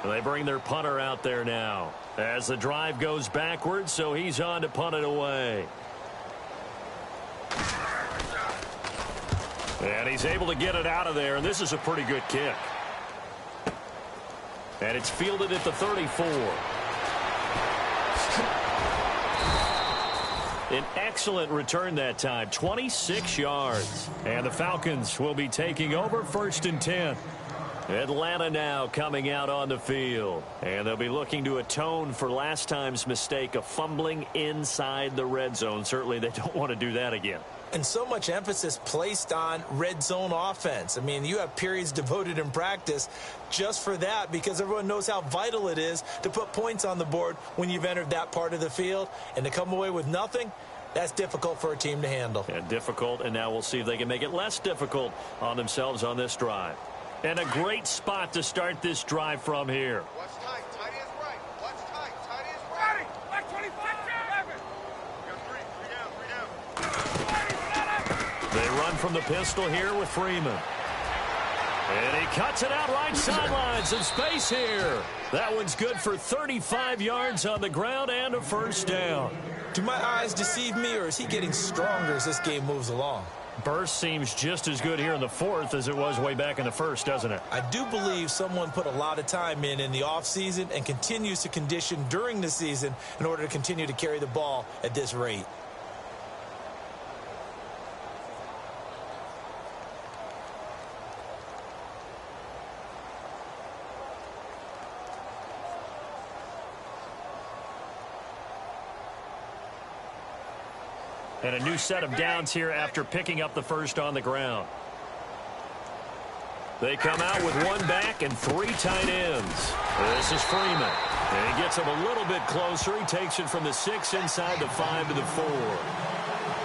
They bring their punter out there now as the drive goes backwards, so he's on to punt it away. And he's able to get it out of there, and this is a pretty good kick. And it's fielded at the 34. An excellent return that time, 26 yards. And the Falcons will be taking over 1st and 10. Atlanta now coming out on the field. And they'll be looking to atone for last time's mistake of fumbling inside the red zone. Certainly they don't want to do that again. And so much emphasis placed on red zone offense. I mean, you have periods devoted in practice just for that because everyone knows how vital it is to put points on the board when you've entered that part of the field. And to come away with nothing, that's difficult for a team to handle. Yeah, difficult, and now we'll see if they can make it less difficult on themselves on this drive. And a great spot to start this drive from here. Watch tight. Tight end's right. Watch tight. Tight end's right. Like 25. You got 3 down. 3 down. They run from the pistol here with Freeman. And he cuts it out right sideline. Some space here. That one's good for 35 yards on the ground and a 1st down. Do my eyes deceive me, or is he getting stronger as this game moves along? Burst seems just as good here in the 4th as it was way back in the 1st, doesn't it? I do believe someone put a lot of time in the offseason and continues to condition during the season in order to continue to carry the ball at this rate. And a new set of downs here after picking up the 1st on the ground. They come out with 1 back and 3 tight ends. This is Freeman. And he gets him a little bit closer. He takes it from the 6 inside the 5 to the 4.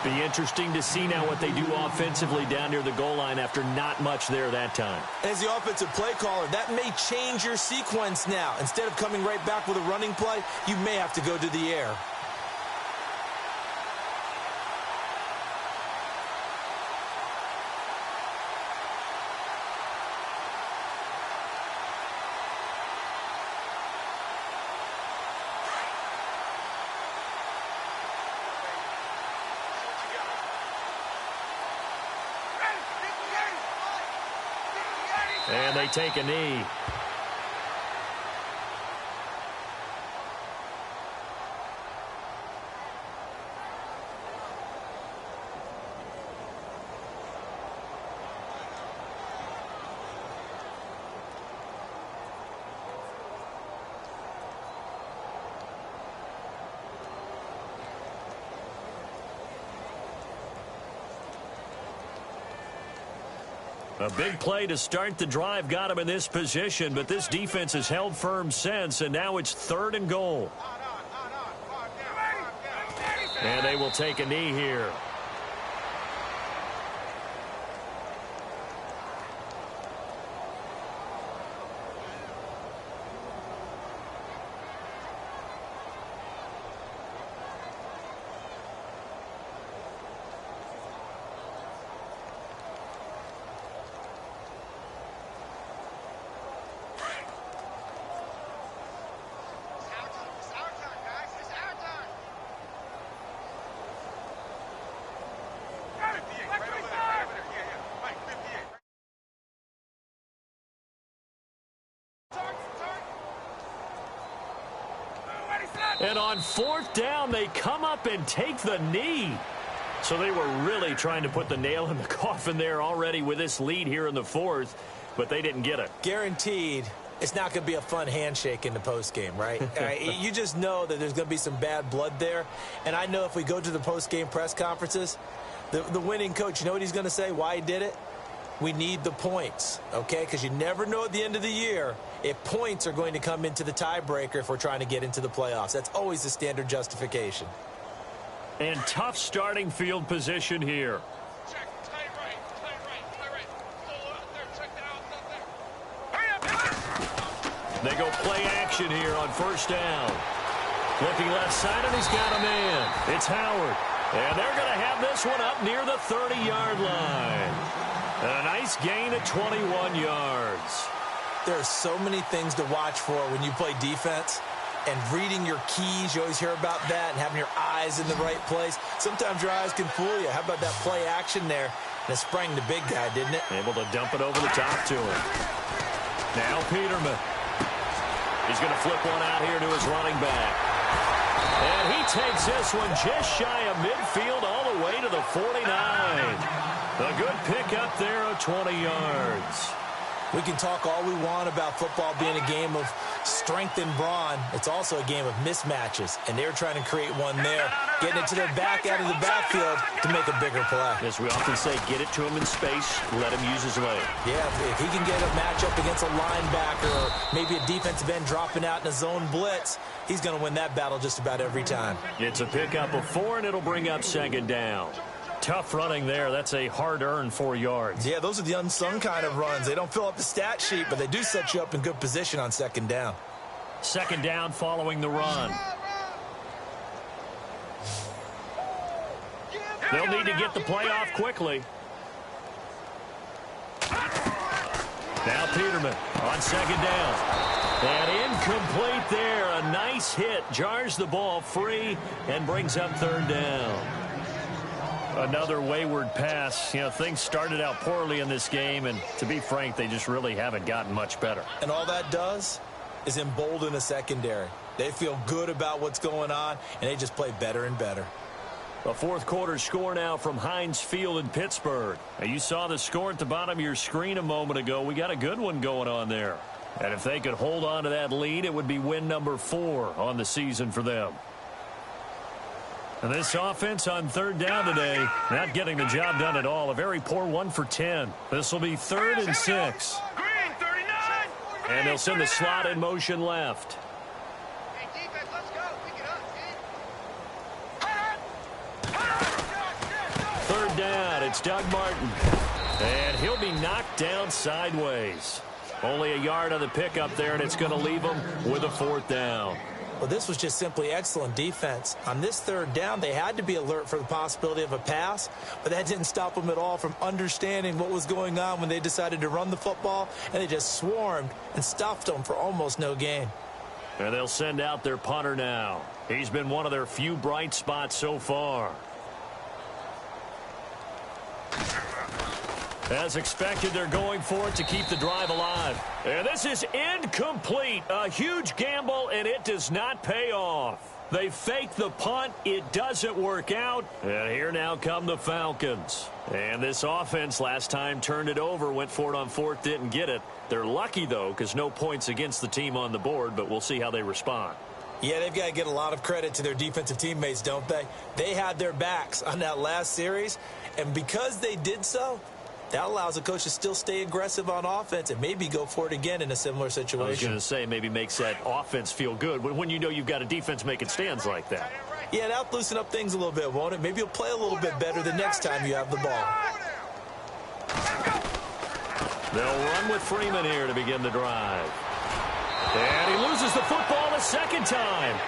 Be interesting to see now what they do offensively down near the goal line after not much there that time. As the offensive play caller, that may change your sequence now. Instead of coming right back with a running play, you may have to go to the air. And they take a knee. A big play to start the drive got him in this position, but this defense has held firm since, and now it's 3rd and goal. And they will take a knee here. And on 4th down, they come up and take the knee. So they were really trying to put the nail in the coffin there already with this lead here in the 4th, but they didn't get it. Guaranteed it's not going to be a fun handshake in the postgame, right? You just know that there's going to be some bad blood there. And I know if we go to the postgame press conferences, the winning coach, you know what he's going to say, why he did it? We need the points, okay? Because you never know at the end of the year if points are going to come into the tiebreaker if we're trying to get into the playoffs. That's always the standard justification. And tough starting field position here. Check, tight right. Still out there, check that out there. They go play action here on 1st down. Looking left side, and he's got a man. It's Howard. And they're going to have this one up near the 30-yard line. A nice gain of 21 yards. There are so many things to watch for when you play defense. And reading your keys, you always hear about that, and having your eyes in the right place. Sometimes your eyes can fool you. How about that play action there? And it sprang the big guy, didn't it? Able to dump it over the top to him. Now Peterman. He's going to flip one out here to his running back. And he takes this one just shy of midfield all the way to the 49. A good pickup there of 20 yards. We can talk all we want about football being a game of strength and brawn. It's also a game of mismatches, and they're trying to create one there, getting it to their back out of the backfield to make a bigger play. As we often say, get it to him in space, let him use his leg. Yeah, if he can get a matchup against a linebacker or maybe a defensive end dropping out in a zone blitz, he's going to win that battle just about every time. It's a pickup of 4, and it'll bring up 2nd down. Tough running there. That's a hard-earned 4 yards. Yeah, those are the unsung kind of runs. They don't fill up the stat sheet, but they do set you up in good position on 2nd down. 2nd down following the run. They'll need to get the play off quickly. Now Peterman on 2nd down. And incomplete there. A nice hit. Jars the ball free and brings up 3rd down. Another wayward pass. You know, things started out poorly in this game, and to be frank, they just really haven't gotten much better. And all that does is embolden the secondary. They feel good about what's going on, and they just play better and better. A 4th quarter score now from Heinz Field in Pittsburgh. Now, you saw the score at the bottom of your screen a moment ago. We got a good one going on there. And if they could hold on to that lead, it would be win number 4 on the season for them. And this offense on 3rd down today, not getting the job done at all. A very poor 1 for 10. This will be 3rd and 6. Green 39. And they'll send the slot in motion left. Hey, defense, let's go. Pick it up, 3rd down, it's Doug Martin. And he'll be knocked down sideways. Only a yard on the pickup there, and it's going to leave him with a 4th down. Well, this was just simply excellent defense. On this 3rd down, they had to be alert for the possibility of a pass, but that didn't stop them at all from understanding what was going on when they decided to run the football, and they just swarmed and stuffed them for almost no gain. And they'll send out their punter now. He's been one of their few bright spots so far. As expected, they're going for it to keep the drive alive. And this is incomplete. A huge gamble, and it does not pay off. They fake the punt. It doesn't work out. And here now come the Falcons. And this offense last time turned it over, went for it on 4th, didn't get it. They're lucky, though, because no points against the team on the board, but we'll see how they respond. Yeah, they've got to get a lot of credit to their defensive teammates, don't they? They had their backs on that last series, and because they did so, That allows the coach to still stay aggressive on offense and maybe go for it again in a similar situation. I was going to say maybe makes that offense feel good when you know you've got a defense making stands like that. Yeah, that'll loosen up things a little bit, won't it? Maybe you'll play a little bit better the next time you have the ball. They'll run with Freeman here to begin the drive. And he loses the football a second time.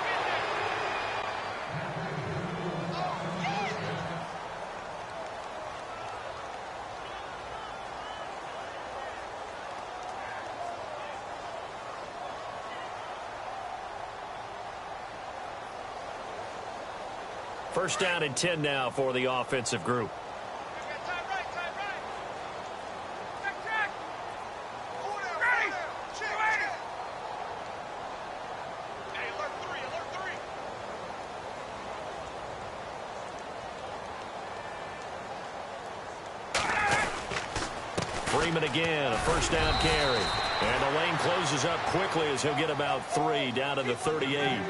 First down and 10 now for the offensive group. Freeman again, a first down carry. And the lane closes up quickly as he'll get about 3 down to the 38.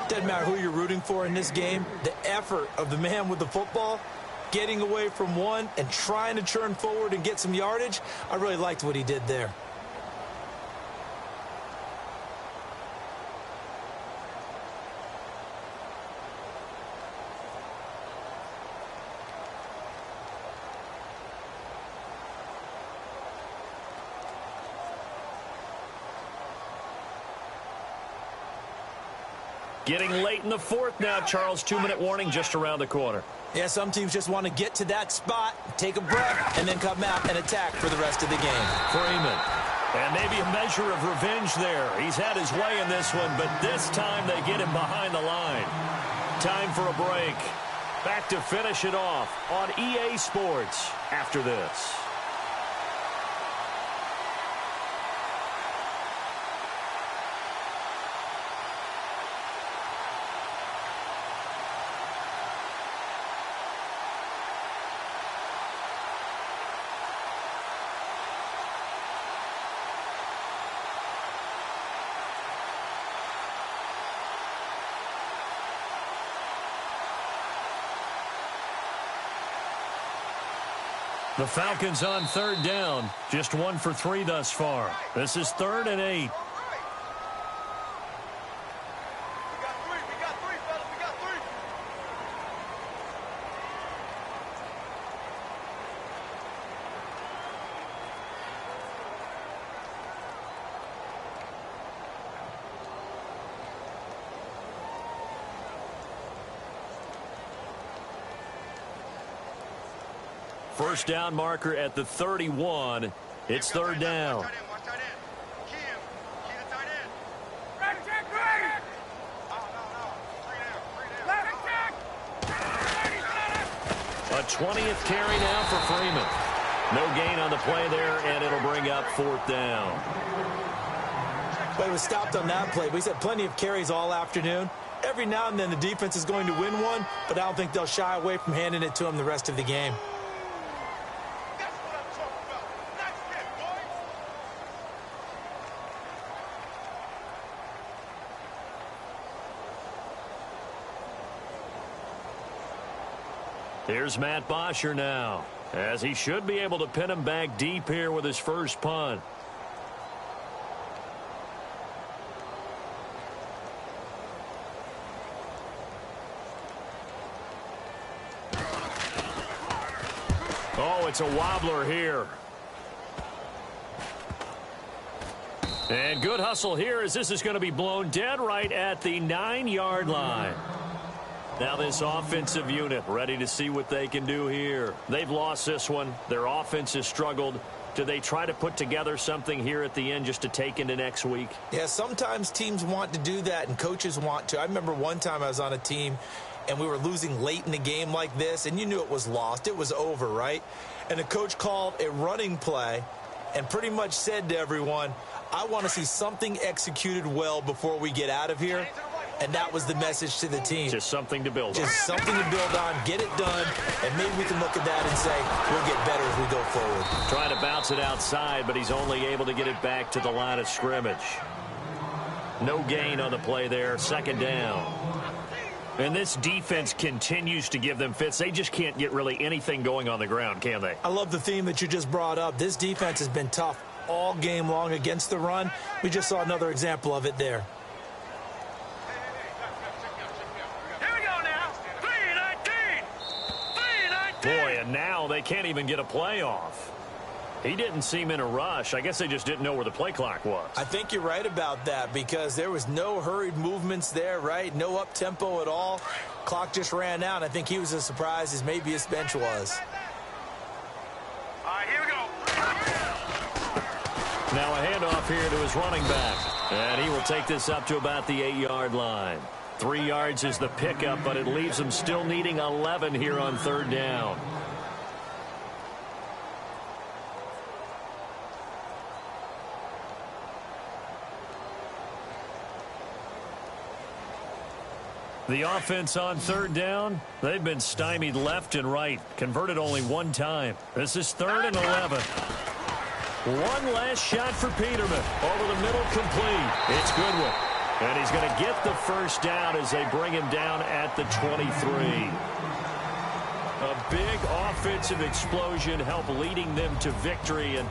Doesn't matter who you're rooting for in this game. The effort of the man with the football, getting away from one and trying to churn forward and get some yardage, I really liked what he did there. Getting late in the fourth now, Charles. 2-minute warning just around the corner. Yeah, some teams just want to get to that spot, take a breath, and then come out and attack for the rest of the game. Freeman. And maybe a measure of revenge there. He's had his way in this one, but this time they get him behind the line. Time for a break. Back to finish it off on EA Sports after this. The Falcons on third down. Just 1 for 3 thus far. This is 3rd and 8. First down marker at the 31. It's 3rd down. A 20th carry now for Freeman. No gain on the play there, and it'll bring up 4th down. Well, he was stopped on that play, but he's had plenty of carries all afternoon. Every now and then the defense is going to win one, but I don't think they'll shy away from handing it to him the rest of the game. Here's Matt Bosher now, as he should be able to pin him back deep here with his first punt. Oh, it's a wobbler here. And good hustle here as this is going to be blown dead right at the 9-yard line. Now this offensive unit ready to see what they can do here. They've lost this one. Their offense has struggled. Do they try to put together something here at the end just to take into next week? Yeah, sometimes teams want to do that and coaches want to. I remember one time I was on a team and we were losing late in the game like this, and you knew it was lost. It was over, right? And the coach called a running play and pretty much said to everyone, I want to see something executed well before we get out of here. And that was the message to the team. Just something to build on. Just something to build on, get it done, and maybe we can look at that and say, we'll get better as we go forward. Trying to bounce it outside, but he's only able to get it back to the line of scrimmage. No gain on the play there, 2nd down. And this defense continues to give them fits. They just can't get really anything going on the ground, can they? I love the theme that you just brought up. This defense has been tough all game long against the run. We just saw another example of it there. Here we go now. 3-19. 3-19. Boy, and now they can't even get a play off. He didn't seem in a rush. I guess they just didn't know where the play clock was. I think you're right about that because there was no hurried movements there, right? No up-tempo at all. Clock just ran out. I think he was as surprised as maybe his bench was. All right, here we go. Now a handoff here to his running back. And he will take this up to about the 8-yard line. 3 yards is the pickup, but it leaves him still needing 11 here on third down. The offense on third down, they've been stymied left and right, converted only one time. This is 3rd and 11. One last shot for Peterman. Over the middle, complete. It's Goodwin. And he's going to get the first down as they bring him down at the 23. A big offensive explosion helped leading them to victory. And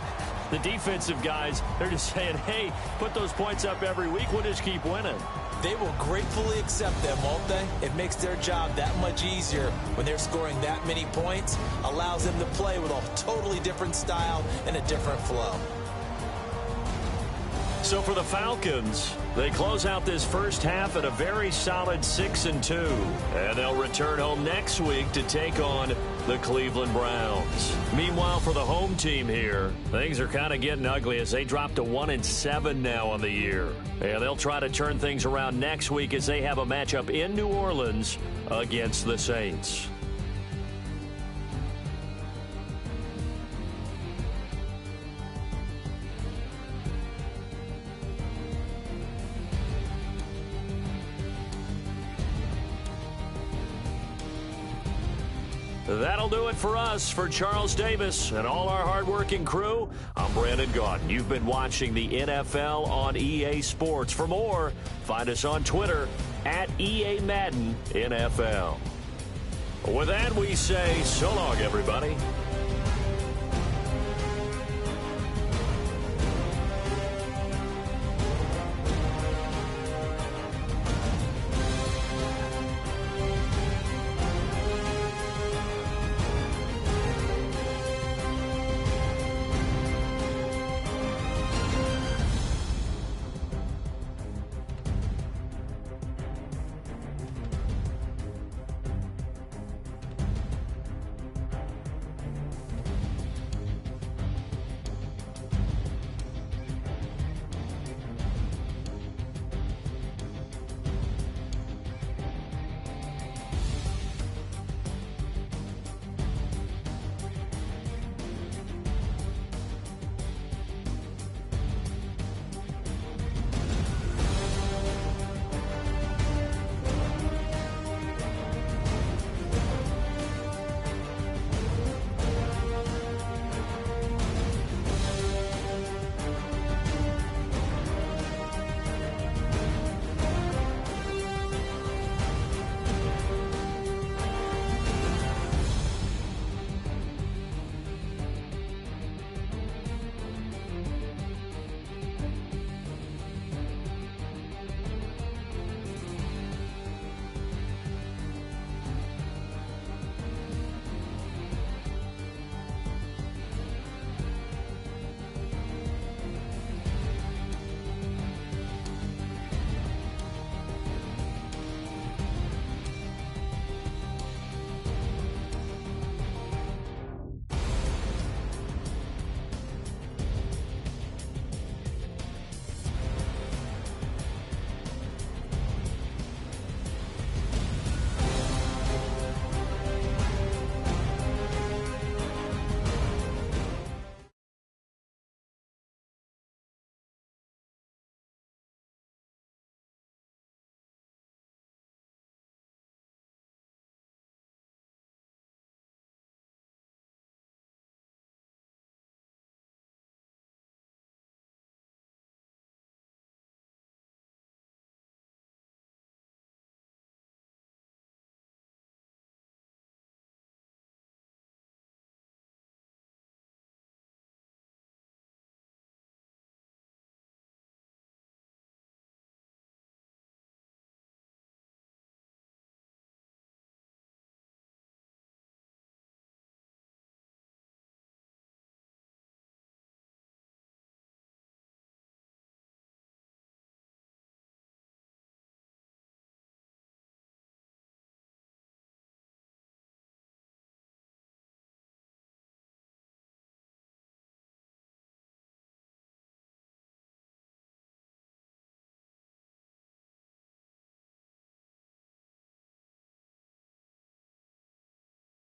the defensive guys, they're just saying, hey, put those points up every week. We'll just keep winning. They will gratefully accept them, won't they? It makes their job that much easier when they're scoring that many points. Allows them to play with a totally different style and a different flow. So for the Falcons, they close out this first half at a very solid 6-2. And they'll return home next week to take on the Cleveland Browns. Meanwhile, for the home team here, things are kind of getting ugly as they drop to 1-7 now on the year. And they'll try to turn things around next week as they have a matchup in New Orleans against the Saints. That'll do it for us. For Charles Davis and all our hardworking crew, I'm Brandon Gaudin. You've been watching the NFL on EA Sports. For more, find us on Twitter at EA Madden NFL. With that, we say so long, everybody.